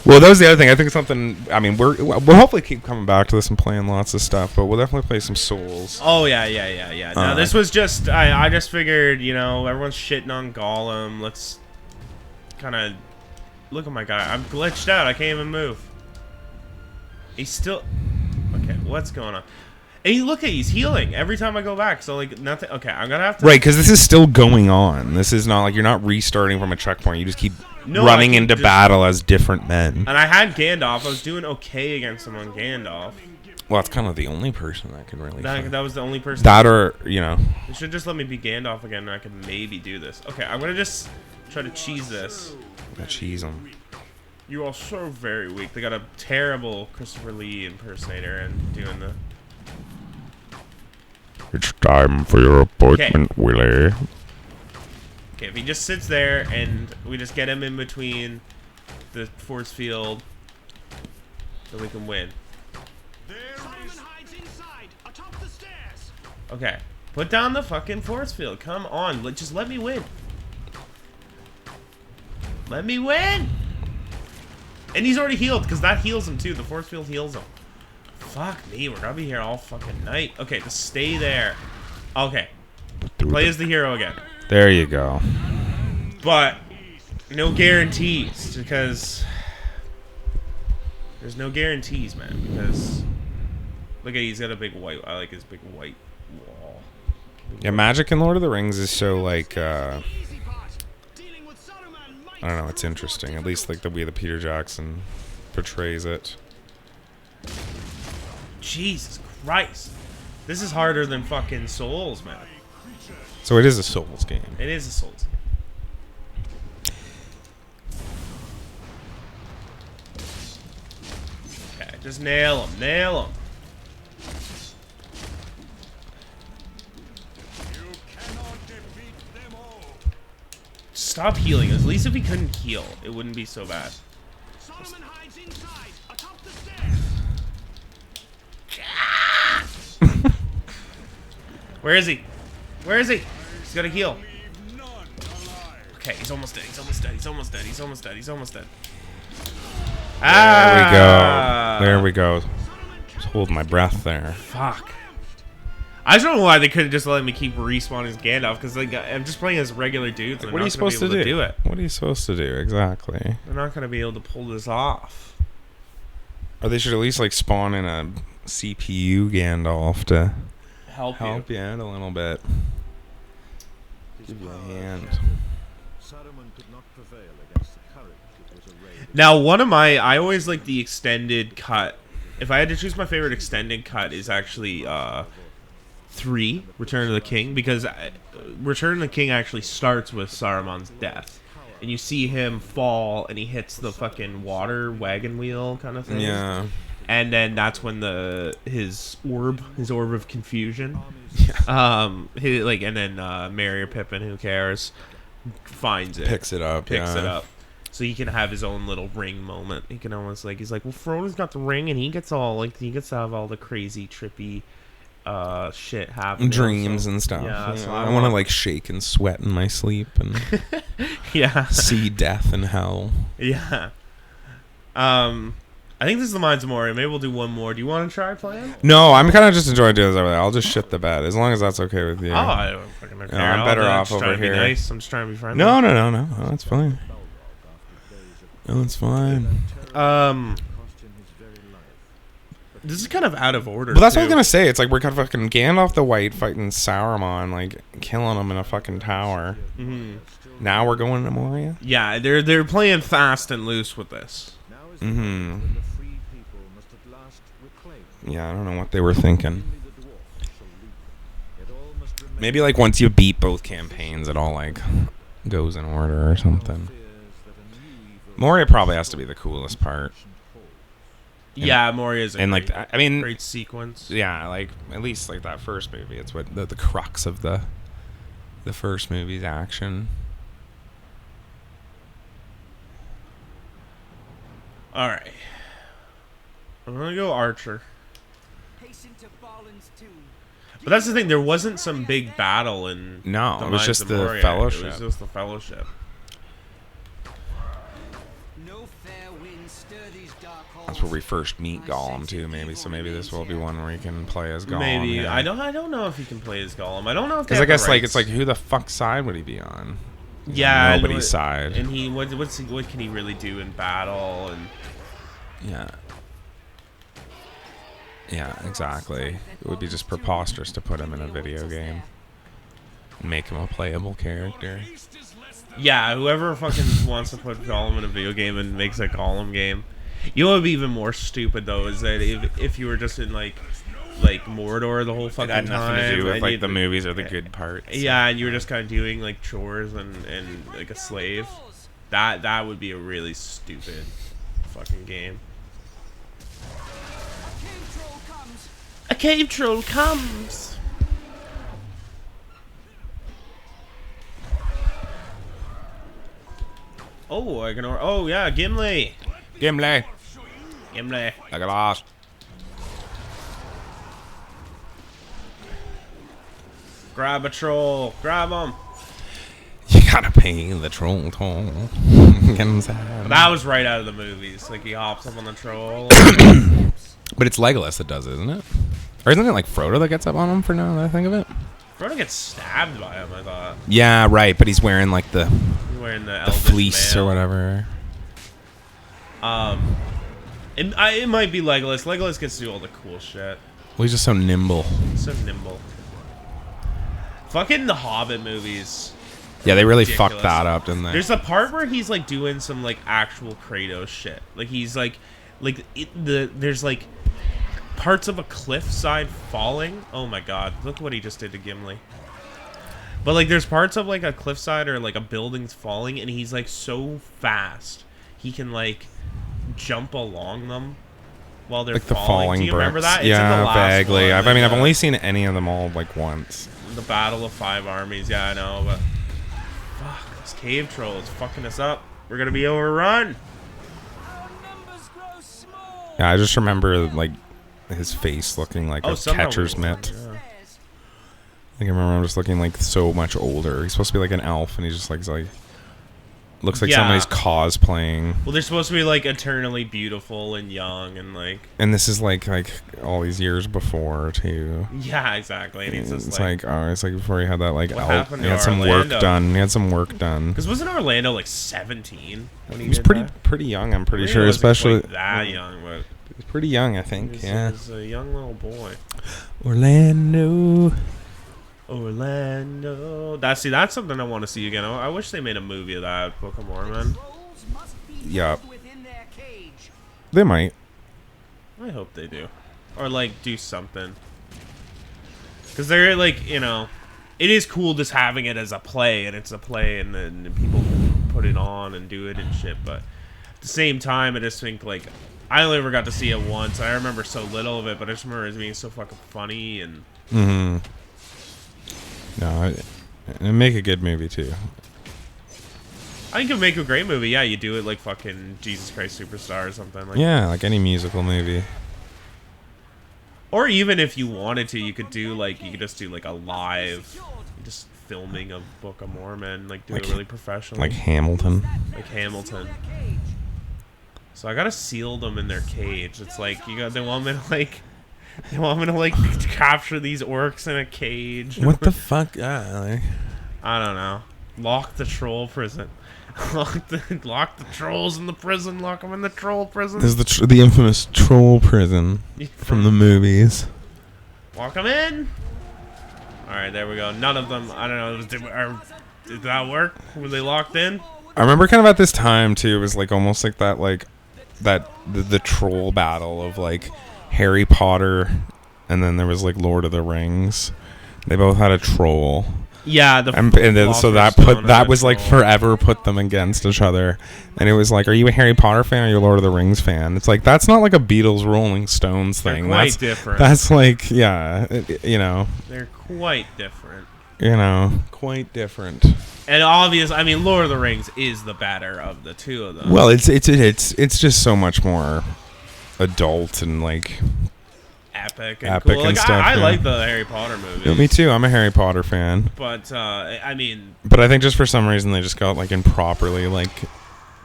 Well, that was the other thing. I think something. I mean, we'll hopefully keep coming back to this and playing lots of stuff, but we'll definitely play some Souls. Oh yeah. No, this was just. I just figured, everyone's shitting on Gollum. Let's kind of look at my guy. I'm glitched out. I can't even move. He's still. Okay, what's going on? And he's healing every time I go back. So like nothing. Okay, I'm gonna have to. Right, because this is still going on. This is not like you're not restarting from a checkpoint. You just keep running into battle as different men. And I had Gandalf. I was doing okay against him on Gandalf. Well, it's kind of the only person that can really. That was the only person. That or They should just let me be Gandalf again, and I could maybe do this. Okay, I'm gonna just try to cheese this. Cheese him. You are so very weak. They got a terrible Christopher Lee impersonator and doing the. It's time for your appointment, Willie. Okay, if he just sits there and we just get him in between the force field, then we can win. Okay, put down the fucking force field. Come on, just let me win. Let me win! And he's already healed, because that heals him too. The force field heals him. Fuck me, we're gonna be here all fucking night. Okay, just stay there. Okay. Play as the hero again. There you go. But no guarantees, because there's no guarantees, man. Because look at he's got a big white. I like his big white wall. Yeah, magic in Lord of the Rings is so like I don't know, it's interesting. At least like the way the Peter Jackson portrays it. Jesus Christ. This is harder than fucking Souls, man. So it is a Souls game. It is a Souls game. Okay, just nail him. Nail him. Stop healing. At least if he couldn't heal, it wouldn't be so bad. Solomon hides inside, atop the stairs. Where is he? Where is he? He's gotta heal. Okay, he's almost dead. He's almost dead. He's almost dead. He's almost dead. He's almost dead. There we go. Just hold my breath there. Fuck. I just don't know why they couldn't just let me keep respawning as Gandalf, because like, I'm just playing as regular dudes. And What are you supposed to do? It. What are you supposed to do exactly? They're not gonna be able to pull this off. Or they should at least like spawn in a CPU Gandalf to Help you out a little bit. Give you a hand. Now, I always like the extended cut. If I had to choose my favorite extended cut, is actually 3, Return of the King, because Return of the King actually starts with Saruman's death, and you see him fall, and he hits the fucking water wagon wheel kind of thing. Yeah. And then that's when his orb of confusion, and then Merry or Pippin, who cares, finds it, Picks it up. so he can have his own little ring moment. He can almost he's like, well, Frodo's got the ring, and he gets to have all the crazy trippy shit happening, Dreams and stuff. Yeah, so I want to like shake and sweat in my sleep and yeah, see death and hell. Yeah. I think this is the Mines of Moria. Maybe we'll do one more. Do you want to try playing? No, I'm kind of just enjoying doing this over there. I'll just shit the bed as long as that's okay with you. Oh, I don't fucking care. I'm better off just over trying to here. Be nice. I'm just trying to be friendly. No, that's fine. No, it's fine. This is kind of out of order. But that's too. what I was gonna say. It's like we're kind of fucking Gandalf the White fighting Sauron, like killing him in a fucking tower. Mm-hmm. Now we're going to Moria. Yeah, they're playing fast and loose with this. Mm-hmm. Yeah, I don't know what they were thinking. Maybe like once you beat both campaigns, it all like goes in order or something. Moria probably has to be the coolest part. Yeah, Moria's a great, like great sequence. Yeah, like at least like that first movie. It's what the crux of the first movie's action. All right, I'm gonna go Archer. But that's the thing. There wasn't some big battle in. No, the it was Mines just of the Moria. Fellowship. It was just the Fellowship. That's where we first meet Gollum too, maybe. So maybe this will be one where you can play as Gollum. Maybe yeah. I don't know if he can play as Gollum. I don't know if because I guess like it's like who the fuck's side would he be on? Yeah, nobody's side. And he what can he really do in battle and yeah, exactly. It would be just preposterous to put him in a video game and make him a playable character. Yeah, whoever fucking wants to put Gollum in a video game and makes a Gollum game. You know what would be even more stupid though is that if you were just in like Mordor the whole fucking time. It had nothing to do with like the you'd- movies or the good parts. Yeah, and you were just kind of doing like chores and like a slave. That would be a really stupid fucking game. A cave troll comes. Oh, I can. Oh yeah, Gimli. Gimli. Gimli. Look at that. Grab a troll. Grab him. You gotta pay the troll toll. Get him sad. That was right out of the movies. Like he hops up on the troll. But it's Legolas that does it, isn't it? Or isn't it like Frodo that gets up on him for now that I think of it? Frodo gets stabbed by him, I thought. Yeah, right. But he's wearing like the He's wearing the Elvish fleece mail. or whatever. It might be Legolas. Legolas gets to do all the cool shit. Well, he's just so nimble. So nimble. Fucking the Hobbit movies. Yeah, they really Ridiculous. fucked that up, didn't they? There's a part where he's like doing some like actual Kratos shit. Like he's like like there's like parts of a cliffside falling. Oh my god, look what he just did to Gimli. But like there's parts of like a cliffside or like a building's falling, and he's like so fast he can like jump along them while they're Like the falling. falling Do you bricks. remember that? It's Yeah, in the last vaguely. one, I've only seen any of them all like once. the Battle of Five Armies. Yeah, I know, but fuck, this cave troll is fucking us up. We're gonna be overrun. Yeah, I just remember like his face looking like a somehow catcher's we- mitt. yeah. Like, I remember him just looking like so much older. He's supposed to be like an elf, and he just like looks like Yeah. somebody's cosplaying. Well, they're supposed to be like eternally beautiful and young and like. And this is like all these years before too. Yeah, exactly. And he's just It's like before he had that like What elf. happened He to had some Orlando? work done. He had some work done. because wasn't Orlando like 17 when He was did pretty that? pretty young. I'm pretty Maybe sure, he wasn't especially quite that young, but he was pretty young. I think. Yeah. he was a young little boy. Orlando. Orlando. That's something I want to see again. I wish they made a movie of that Book of Mormon. Yeah. They might. I hope they do, or like do something. Because they're like, you know, it is cool just having it as a play, and it's a play, and then people can put it on and do it and shit. But at the same time, I just think like I only ever got to see it once. I remember so little of it, but I just remember it being so fucking funny and. Mm-hmm. No, and make a good movie too. I think it'd make a great movie. Yeah, you do it like fucking Jesus Christ Superstar or something like. Yeah, like any musical movie. Or even if you wanted to, you could just do like a live, just filming of Book of Mormon, like do it really professionally, Like Hamilton. like Hamilton. So I gotta seal them in their cage. It's like they want me to like capture these orcs in a cage. What the fuck? Yeah, I don't know. Lock the troll prison. Lock the trolls in the prison. Lock them in the troll prison. this is the infamous troll prison from the movies. Lock them in. All right, there we go. None of them. I don't know. Did that work? Were they locked in? I remember kind of at this time too. It was like almost like the troll battle of like Harry Potter, and then there was like Lord of the Rings. They both had a troll. Yeah, And then so that was like forever put them against each other, and it was like, are you a Harry Potter fan or are you a Lord of the Rings fan? It's like that's not like a Beatles Rolling Stones thing. They're quite That's different. That's like you know. They're quite different. You know, quite different. And obvious, I mean, Lord of the Rings is the better of the two of them. Well, it's just so much more adult and like epic and cool. and stuff, I yeah. like the Harry Potter movies. Yeah, me too. I'm a Harry Potter fan. But I mean, But I think just for some reason they just got like improperly like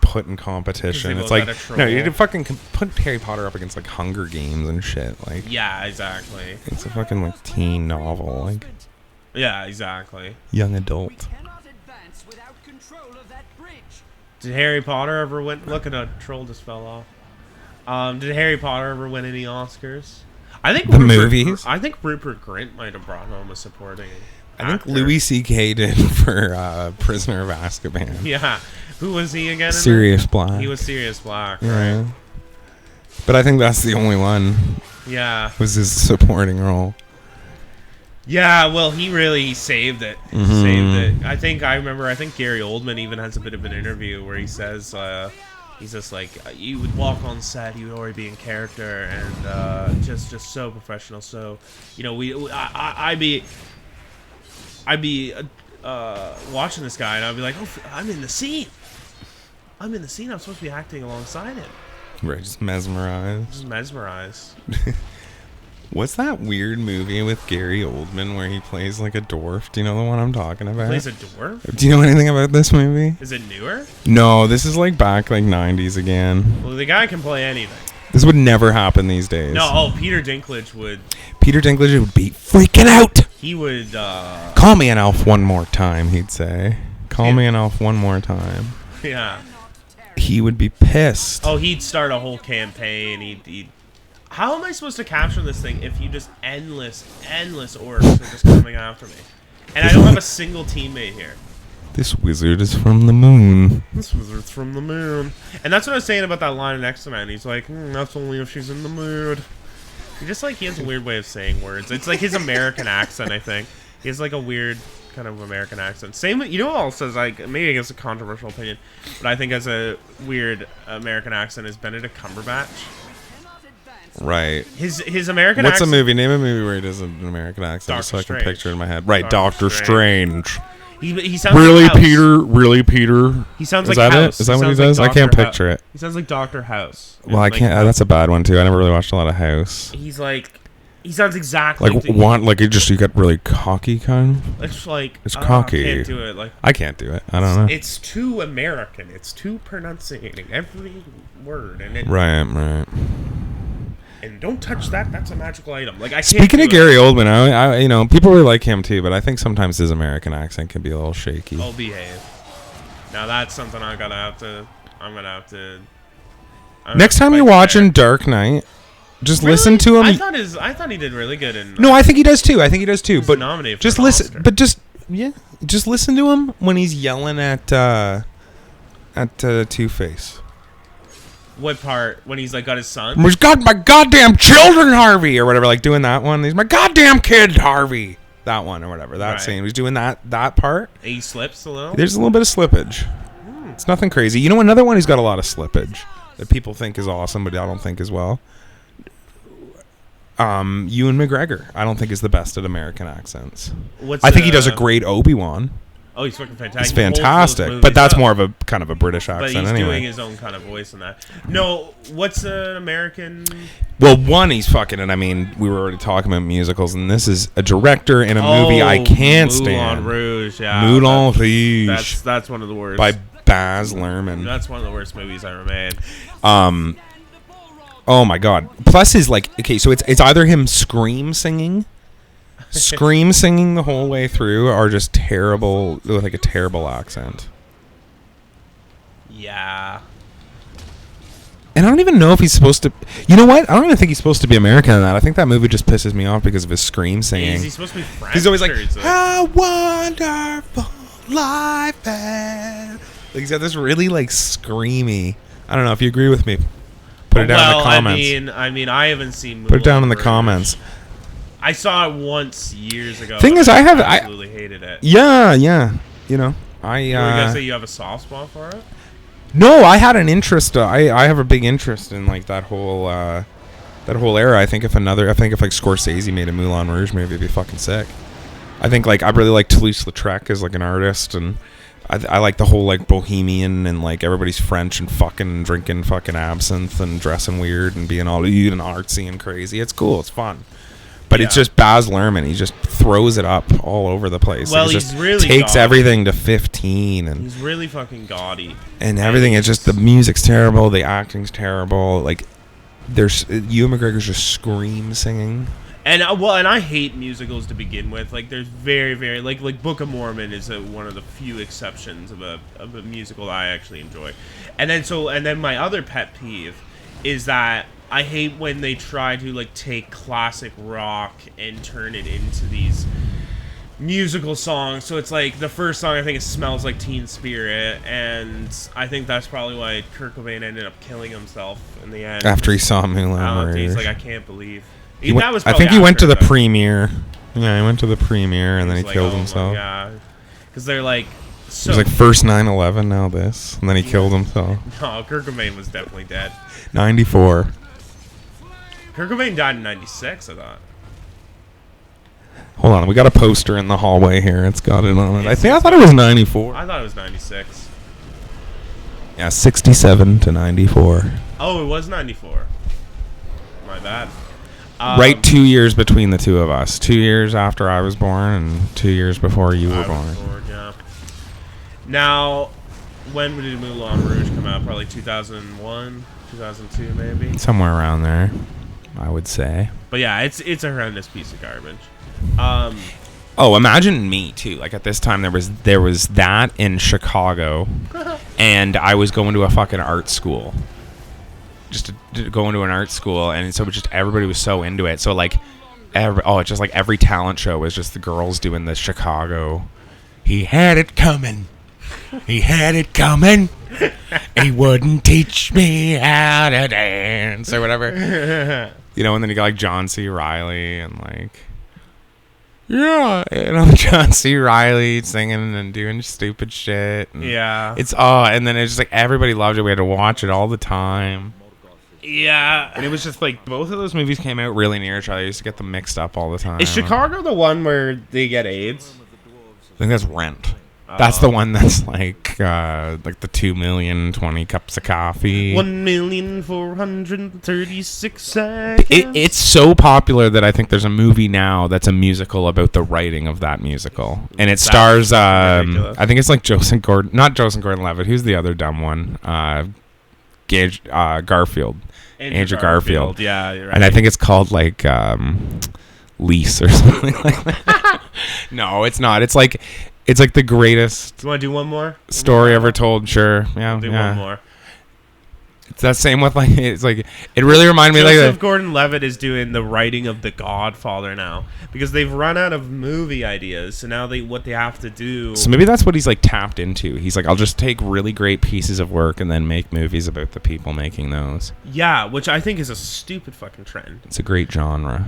put in competition. Because It's they like both had a no, you troll. need to fucking put Harry Potter up against like Hunger Games and shit. Like yeah, exactly. it's a fucking like teen novel, like Yeah, exactly. young adult. Cannot advance without control of that bridge. Did Harry Potter ever win? Look at a troll just fell off. Did Harry Potter ever win any Oscars? I think The movies? I think Rupert Grint might have brought home a supporting. I think actor. Louis C.K. did for Prisoner of Azkaban. Yeah, who was he again? in Sirius that? Black. He was Sirius Black. Right. But I think that's the only one Yeah. was his supporting role. Yeah, well, he saved it. He Mhm. saved it. I think Gary Oldman even has a bit of an interview where he says, he's just like, you would walk on set, you would already be in character, and just so professional. So, you know, I'd be watching this guy, and I'd be like, oh, I'm in the scene. I'm supposed to be acting alongside him. Right, just mesmerized. Just mesmerized. What's that weird movie with Gary Oldman where he plays like a dwarf? Do you know the one I'm talking about? Plays a dwarf? Do you know anything about this movie? Is it newer? No, this is like back like 90s again. Well, the guy can play anything. This would never happen these days. No, Peter Dinklage would. Peter Dinklage would be freaking out. He would. Call me an elf one more time, he'd say. Call me an elf one more time. Yeah. He would be pissed. Oh, he'd start a whole campaign. He'd. How am I supposed to capture this thing if you just endless orcs are just coming after me, and I don't have a single teammate here? This wizard is from the moon. This wizard's from the moon. And that's what I was saying about that line in X-Men. He's like, that's only if she's in the mood. He just he has a weird way of saying words. It's like his American accent, I think. He has like a weird kind of American accent. Same, you know what else is like, maybe it's a controversial opinion, but I think has a weird American accent is Benedict Cumberbatch. Right. His American What's accent. a movie? Name a movie where he does an American accent Doctor so I can Strange. picture it in my head. Right, Doctor Doctor Strange. He sounds Really, like House. Peter? Really, Peter? He sounds Is like that House. it? Is that what he sounds like does? I can't Dr. picture it. He sounds like Dr. House. Well, I Like, can't. That's a bad one too. I never really watched a lot of House. He's like, he sounds exactly Like you get really cocky kind of. It's like It's I cocky. can't do it. Like I can't do it. I don't know. it's too American. It's too pronunciating every word, and Right. and don't touch that. That's a magical item. Like I can't. Speaking do of Gary Oldman, I people really like him too, but I think sometimes his American accent can be a little shaky. I'll behave. Now that's something I'm gonna have to. I'm gonna have to Next time fight you're there. watching Dark Knight, just Really? listen to him. I thought he did really good in. No, I think he does too. was But nominated for just an listen. Oscar. But just listen to him when he's yelling at Two-Face. What part? When he's like got his son? He's got my goddamn children, Harvey, or whatever. Like doing that one. He's my goddamn kid, Harvey. That one or whatever. That Right. scene. He's doing that part. He slips a little. There's a little bit of slippage. It's nothing crazy. You know, another one who's got a lot of slippage that people think is awesome, but I don't think as well. Ewan McGregor, I don't think is the best at American accents. I think he does a great Obi-Wan. Oh, he's fucking fantastic. He's He holds those fantastic, movies but that's up. more of a kind of a British But accent he's anyway. doing his own kind of voice in that. No, what's an American? Well, one, he's fucking, and I mean, we were already talking about musicals, and this is a director in a movie I can't stand. Moulin Rouge, yeah. Moulin Rouge That's one of the worst. by Baz Luhrmann. That's one of the worst movies ever made. Oh my god. Plus his okay, so it's either him scream singing the whole way through, or just terrible with like a terrible accent. Yeah. And I don't even know if he's supposed to. You know what? I don't even think he's supposed to be American in that. I think that movie just pisses me off because of his scream singing. Is he supposed to be French? He's always like, or is it- "How wonderful life is." Like he's got this really like screamy. I don't know if you agree with me. Put it down in the comments. I mean, I haven't seen. Put it down in the Moulin Rouge. comments. I saw it once years ago. Thing and is, I absolutely hated it. Yeah. You know, Were you gonna say you have a soft spot for it? No, I had an interest. I have a big interest in like that whole era. I think if like Scorsese made a Moulin Rouge movie, it'd be fucking sick. I think like I really like Toulouse-Lautrec as like an artist, and I like the whole like bohemian and like everybody's French and fucking drinking fucking absinthe and dressing weird and being all and artsy and crazy. It's cool. It's fun. But it's just Baz Luhrmann. He just throws it up all over the place. Well, He he's just really takes gaudy. everything to 15 and He's really fucking gaudy. and everything is just the music's terrible, the acting's terrible. Like there's Ewan McGregor's just scream singing. And I hate musicals to begin with. Like there's very very like Book of Mormon is one of the few exceptions of a musical I actually enjoy. And then my other pet peeve is that I hate when they try to like take classic rock and turn it into these musical songs. So it's like the first song I think is "Smells Like Teen Spirit," and I think that's probably why Kurt Cobain ended up killing himself in the end. After he saw Moulin Rouge. He's like, I can't believe. He That was I probably think he went to after, the premiere. Yeah, he went to the premiere and then he He's like, killed oh my himself. God. Because they're like, He so was like first 9/11, now this, and then he killed himself. no, Kurt Cobain was definitely dead. 94. Kurt Cobain died in '96, I thought. Hold on, we got a poster in the hallway here. It's got it on it. I thought it was 94. I thought it was '96. Yeah, 67 to 94. Oh, it was '94. My bad. Right 2 years between the two of us. 2 years after I was born and 2 years before you were I was born. bored, yeah. Now, when did Moulin Rouge come out? Probably 2001, 2002, maybe. Somewhere around there, I would say. But yeah, it's a horrendous piece of garbage. Oh, imagine me too. Like at this time, there was that in Chicago, and I was going to a fucking art school. Just to go into an art school, and so just everybody was so into it. So like, it's just like every talent show was just the girls doing the Chicago. He had it coming. He had it coming. He wouldn't teach me how to dance or whatever. You know, and then you got like John C. Reilly and like, yeah, you know, John C. Reilly singing and doing stupid shit. And Yeah. and then it's just like everybody loved it. We had to watch it all the time. Yeah. And it was just like both of those movies came out really near each other. I used to get them mixed up all the time. Is Chicago the one where they get AIDS? I think that's Rent. That's the one that's like the 2 million 20 cups of coffee. 1,436 seconds. It's so popular that I think there's a movie now that's a musical about the writing of that musical, and it stars ridiculous. I think it's like Joseph Gordon, not Joseph Gordon-Levitt. Who's the other dumb one? Garfield. Andrew Garfield. Yeah, you're right. And I think it's called like Lease or something like that. No, it's not. It's like the greatest You want to do one more? story ever told. Sure, yeah, Do yeah. one more. It's that same with like it's like it really reminded me Joseph like Gordon-Levitt is doing the writing of The Godfather now because they've run out of movie ideas. So now what they have to do. so maybe that's what he's like tapped into. He's like, I'll just take really great pieces of work and then make movies about the people making those. Yeah, which I think is a stupid fucking trend. It's a great genre.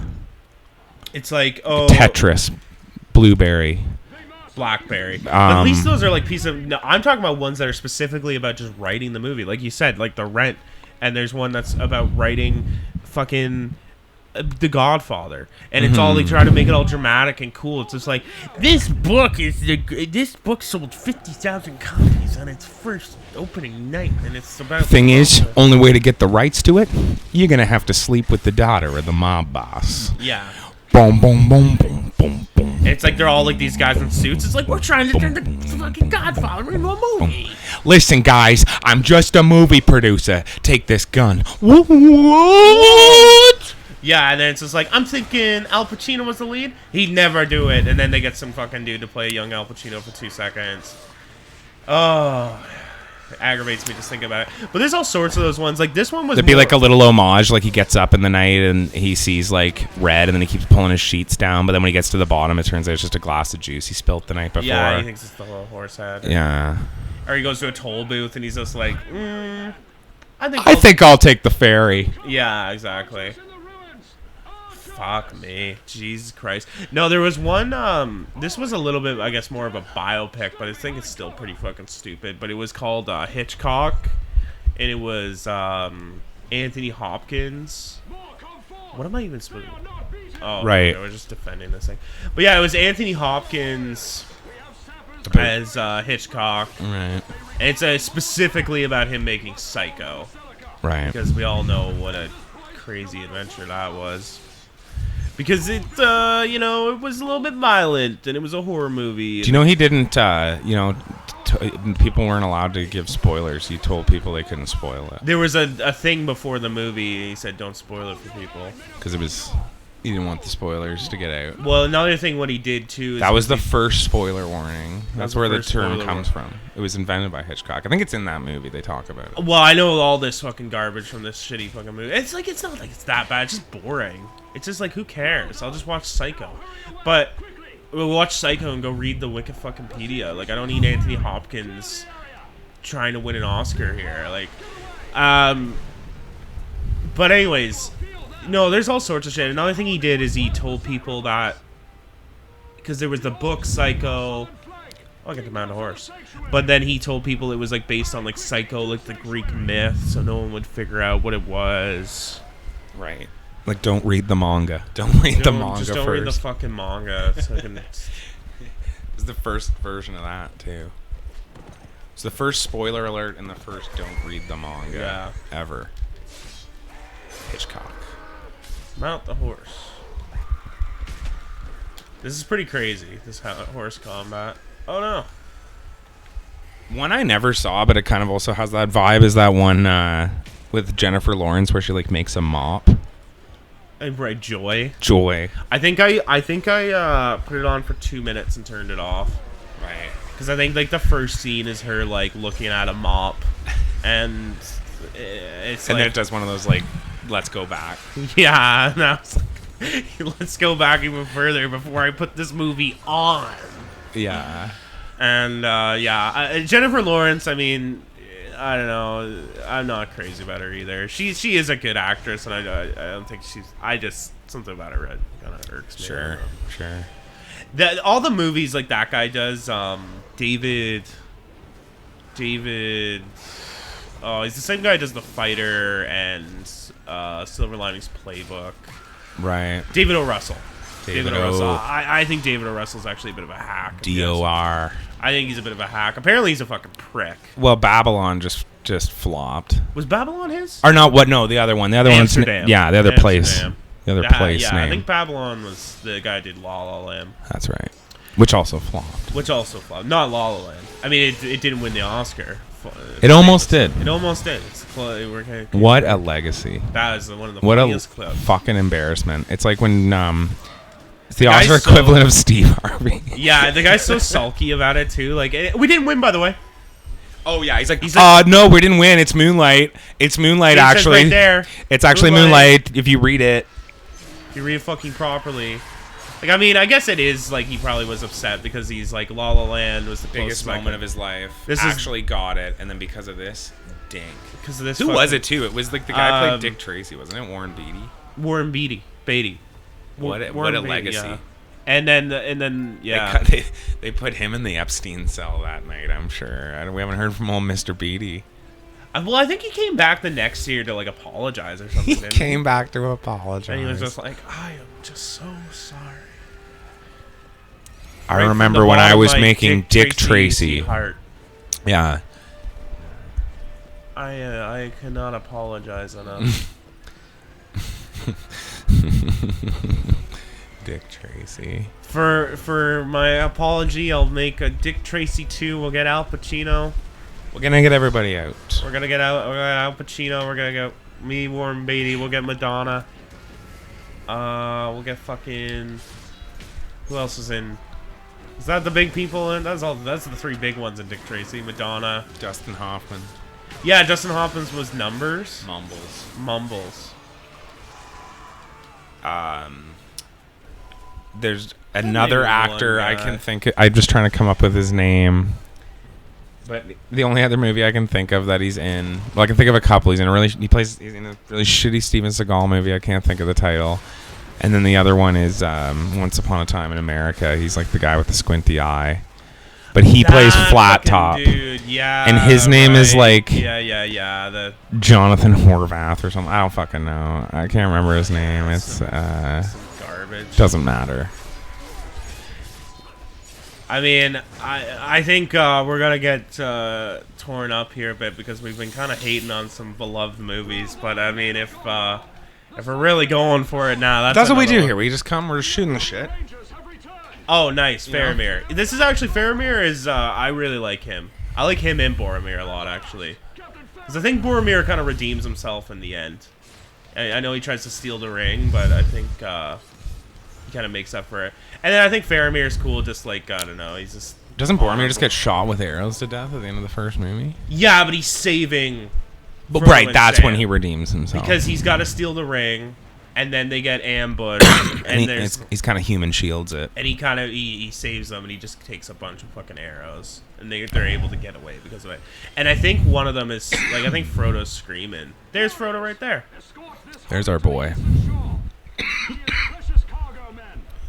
It's like Tetris, Blueberry. Blackberry. But at least those are like pieces of. No, I'm talking about ones that are specifically about just writing the movie, like you said, like The Rent, and there's one that's about writing fucking The Godfather, and it's all they try to make it all dramatic and cool. It's just like this book sold 50,000 copies on its first opening night, and it's about. Thing is, only way to get the rights to it, you're gonna have to sleep with the daughter of the mob boss. Yeah. Boom, boom, boom, boom, boom, boom. And it's like they're all like these guys in suits. It's like we're trying to turn the fucking Godfather into a movie. Listen, guys, I'm just a movie producer. Take this gun. What? Yeah, and then it's just like, I'm thinking Al Pacino was the lead. He'd never do it. And then they get some fucking dude to play young Al Pacino for 2 seconds. Oh, it aggravates me just thinking about it. But there's all sorts of those ones. Like, this one was There'd be more- like a little homage, like he gets up in the night and he sees like red, and then he keeps pulling his sheets down. But then when he gets to the bottom, it turns out it's just a glass of juice he spilt the night before. Yeah, he thinks it's the whole horse head. Yeah. Or he goes to a toll booth and he's just like, I I think I'll take the ferry. Yeah, exactly. Fuck me. Jesus Christ. No, there was one, this was a little bit, I guess, more of a biopic, but I think it's still pretty fucking stupid. But it was called Hitchcock, and it was Anthony Hopkins. What am I even supposed to... Oh, Right. I was just defending this thing. But yeah, it was Anthony Hopkins as Hitchcock. Right. And it's specifically about him making Psycho. Right. Because we all know what a crazy adventure that was. Because it, it was a little bit violent, and it was a horror movie. Do you know he didn't, people weren't allowed to give spoilers. He told people they couldn't spoil it. There was a thing before the movie, he said don't spoil it for people. Because he didn't want the spoilers to get out. Well, another thing what he did, too... is That was the first spoiler warning. That's the where the first term spoiler comes from. It was invented by Hitchcock. I think it's in that movie. They talk about it. Well, I know all this fucking garbage from this shitty fucking movie. It's like, it's not like it's that bad. It's just boring. It's just like, who cares? I'll just watch Psycho. But we'll watch Psycho and go read the Wikifuckingpedia. Like, I don't need Anthony Hopkins trying to win an Oscar here. Like, but anyways, no, there's all sorts of shit. Another thing he did is he told people that, because there was the book Psycho... I'll get to Mount a Horse. But then he told people it was like based on like Psycho, like the Greek myth, so no one would figure out what it was. Right. Like, don't read the manga. Don't read the manga Just don't first. read the fucking manga. So It's the first version of that, too. It's the first spoiler alert and the first don't read the manga ever. Hitchcock. Mount the Horse. This is pretty crazy, this horse combat. Oh no. One I never saw, but it kind of also has that vibe, is that one with Jennifer Lawrence where she like makes a mop. Right, Joy. Joy. I think I put it on for 2 minutes and turned it off. Right. Because I think like the first scene is her like looking at a mop, and it's And like, then it does one of those like, let's go back. yeah. And I was like, let's go back even further before I put this movie on. Yeah. And Jennifer Lawrence. I mean, I don't know. I'm not crazy about her either. She is a good actress, and I don't think she's. I just something about her kind of irks me. Sure. All the movies like that guy does. David. Oh, he's the same guy who does The Fighter and Silver Linings Playbook. Right. David O. Russell. David O. O. Russell. I think David O. Russell's actually a bit of a hack. DOR. I think he's a bit of a hack. Apparently, he's a fucking prick. Well, Babylon just flopped. Was Babylon his? Or not? What? No, the other one. The other one's Amsterdam. yeah, the other place. Amsterdam. The other place Yeah, name. I think Babylon was the guy who did La La Land. That's right. Which also flopped. Not La La Land. I mean, it didn't win the Oscar. It almost did. It almost did. What a legacy. That is one of the What a funniest clips. fucking embarrassment. It's like when it's the Oscar equivalent of Steve Harvey. Yeah, the guy's so sulky about it too. Like, we didn't win, by the way. Oh yeah, he's like, no, we didn't win. It's Moonlight. It's Moonlight, actually. Right there. It's actually Moonlight if you read it. If you read it fucking properly. Like, I mean, I guess it is, like, he probably was upset because he's, like, La La Land was the biggest moment of his life. This actually got it, and then because of this, dink. Because of this. Who was it, too? It was, like, the guy who played Dick Tracy, wasn't it? Warren Beatty? Warren Beatty. What a legacy. Yeah. And then, yeah. They put him in the Epstein cell that night, I'm sure. We haven't heard from old Mr. Beatty. Well, I think he came back the next year to, like, apologize or something. He came back to apologize. And he was just like, I am just so sorry. I remember when I was making Dick Tracy. Heart. Yeah. I cannot apologize enough. Dick Tracy. For my apology, I'll make a Dick Tracy 2. We'll get Al Pacino. We're gonna get everybody out. We're gonna get Al Pacino. We're gonna get me, Warren Beatty. We'll get Madonna. We'll get fucking. Who else is in? Is that the big people in? That's the three big ones in Dick Tracy. Madonna. Dustin Hoffman. Yeah, Dustin Hoffman's was Numbers. Mumbles. There's another actor I can think of. I'm just trying to come up with his name. But the only other movie I can think of that he's in, well, I can think of a couple. He's in a really shitty Steven Seagal movie. I can't think of the title. And then the other one is Once Upon a Time in America. He's like the guy with the squinty eye. But he plays Flat Top. Dude, yeah. And his name is like the Jonathan Horvath or something. I don't fucking know. I can't remember his name. It's some garbage. Doesn't matter. I mean, I think we're gonna get torn up here a bit because we've been kind of hating on some beloved movies. But I mean, if we're really going for it now, that's what we do here. We just come, we're just shooting the shit. Oh, nice, Faramir. Yeah. This is actually Faramir is. I really like him. I like him and Boromir a lot, actually, because I think Boromir kind of redeems himself in the end. I know he tries to steal the ring, but I think he kind of makes up for it. And then I think Faramir is cool. Just like, I don't know, he's just. Doesn't Boromir just get shot with arrows to death at the end of the first movie? Yeah, but he's saving. But right, that's when he redeems himself. Because he's got to steal the ring, and then they get ambushed, and he's kind of human shields it. And he saves them, and he just takes a bunch of fucking arrows, and they're able to get away because of it. And I think one of them is like, I think Frodo's screaming. There's Frodo right there. There's our boy.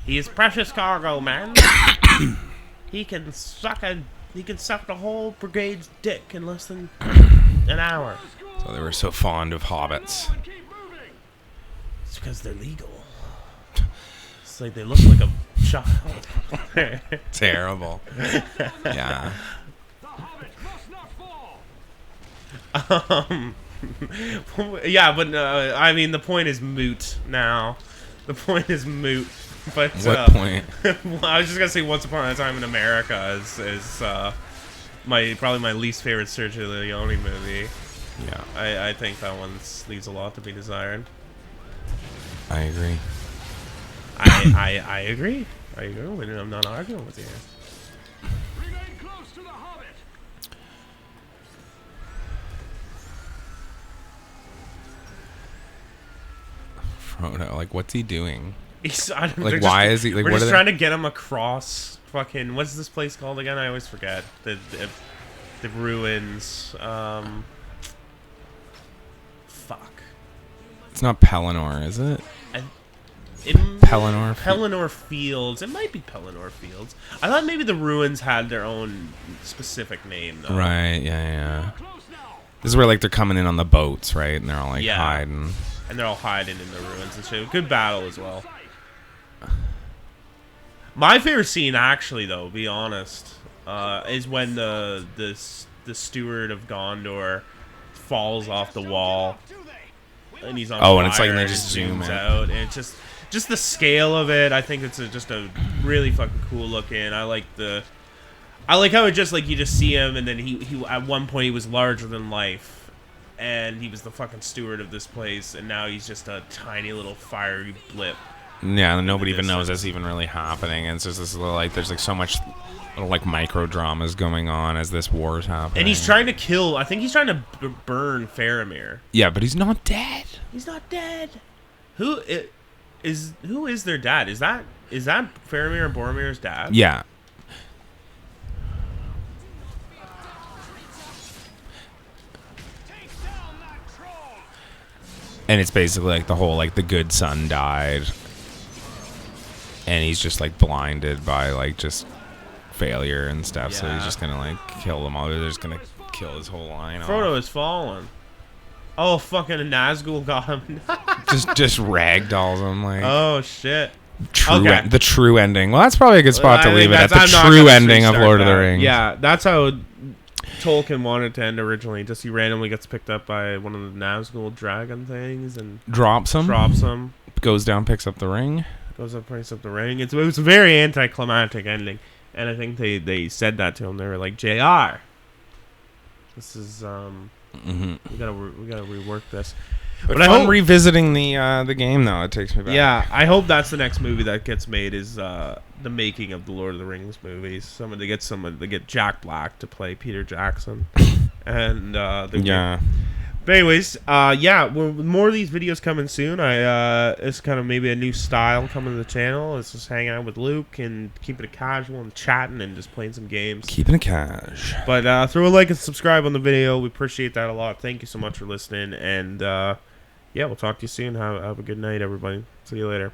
He is precious cargo, man. He can suck the whole brigade's dick in less than an hour. So they were so fond of hobbits. It's because they're legal. It's like they look like a child. Terrible. Yeah. Yeah, but I mean, the point is moot now. The point is moot. But what point? Well, I was just gonna say, Once Upon a Time in America is probably my least favorite Sergio Leone movie. Yeah, I think that one leaves a lot to be desired. I agree. I agree. I agree. I'm not arguing with you. Remain close to the Hobbit. Frodo, like, what's he doing? Like, why is he? Like, we're what just are trying to get him across. Fucking, what's this place called again? I always forget. The ruins. Fuck. It's not Pelennor, is it? Pelennor. Pelennor. Pelennor Fields. It might be Pelennor Fields. I thought maybe the ruins had their own specific name, though. Right. Yeah. This is where like they're coming in on the boats, right? And they're all like hiding. And they're all hiding in the ruins and shit. Good battle as well. My favorite scene, actually, though, be honest, is when the steward of Gondor falls off the wall, and he's on fire, and it's like they just zoom out, and it's just the scale of it. I think it's just a really fucking cool looking. I like how it just like you just see him, and then he at one point he was larger than life, and he was the fucking steward of this place, and now he's just a tiny little fiery blip. Yeah, and nobody even knows that's even really happening. And it's just this little, like, there's like so much little like micro dramas going on as this war is happening. And he's trying to kill. I think he's trying to burn Faramir. Yeah, but he's not dead. He's not dead. Who is their dad? Is that Faramir and Boromir's dad? Yeah. And it's basically like the whole like the good son died, and he's just like blinded by like just failure and stuff. So he's just gonna like kill them all. They're just gonna kill his whole line. Frodo has fallen. Oh, fucking Nazgul got him. just ragdolls him like. Oh shit. The true ending. Well, that's probably a good spot to leave it at. The true ending of Lord of the Rings. Yeah, that's how Tolkien wanted to end originally. Just he randomly gets picked up by one of the Nazgul dragon things and drops him. Goes down, picks up the ring. Goes up, picks up the ring. It was a very anticlimactic ending, and I think they said that to him. They were like, "JR, this is we gotta rework this." But I'm revisiting the game though. It takes me back. Yeah, I hope that's the next movie that gets made is the making of the Lord of the Rings movies. Someone to get Jack Black to play Peter Jackson, and yeah. But anyways, more of these videos coming soon. It's kind of maybe a new style coming to the channel. It's just hanging out with Luke and keeping it casual and chatting and just playing some games. Keeping it cash. But throw a like and subscribe on the video. We appreciate that a lot. Thank you so much for listening. And we'll talk to you soon. Have a good night, everybody. See you later.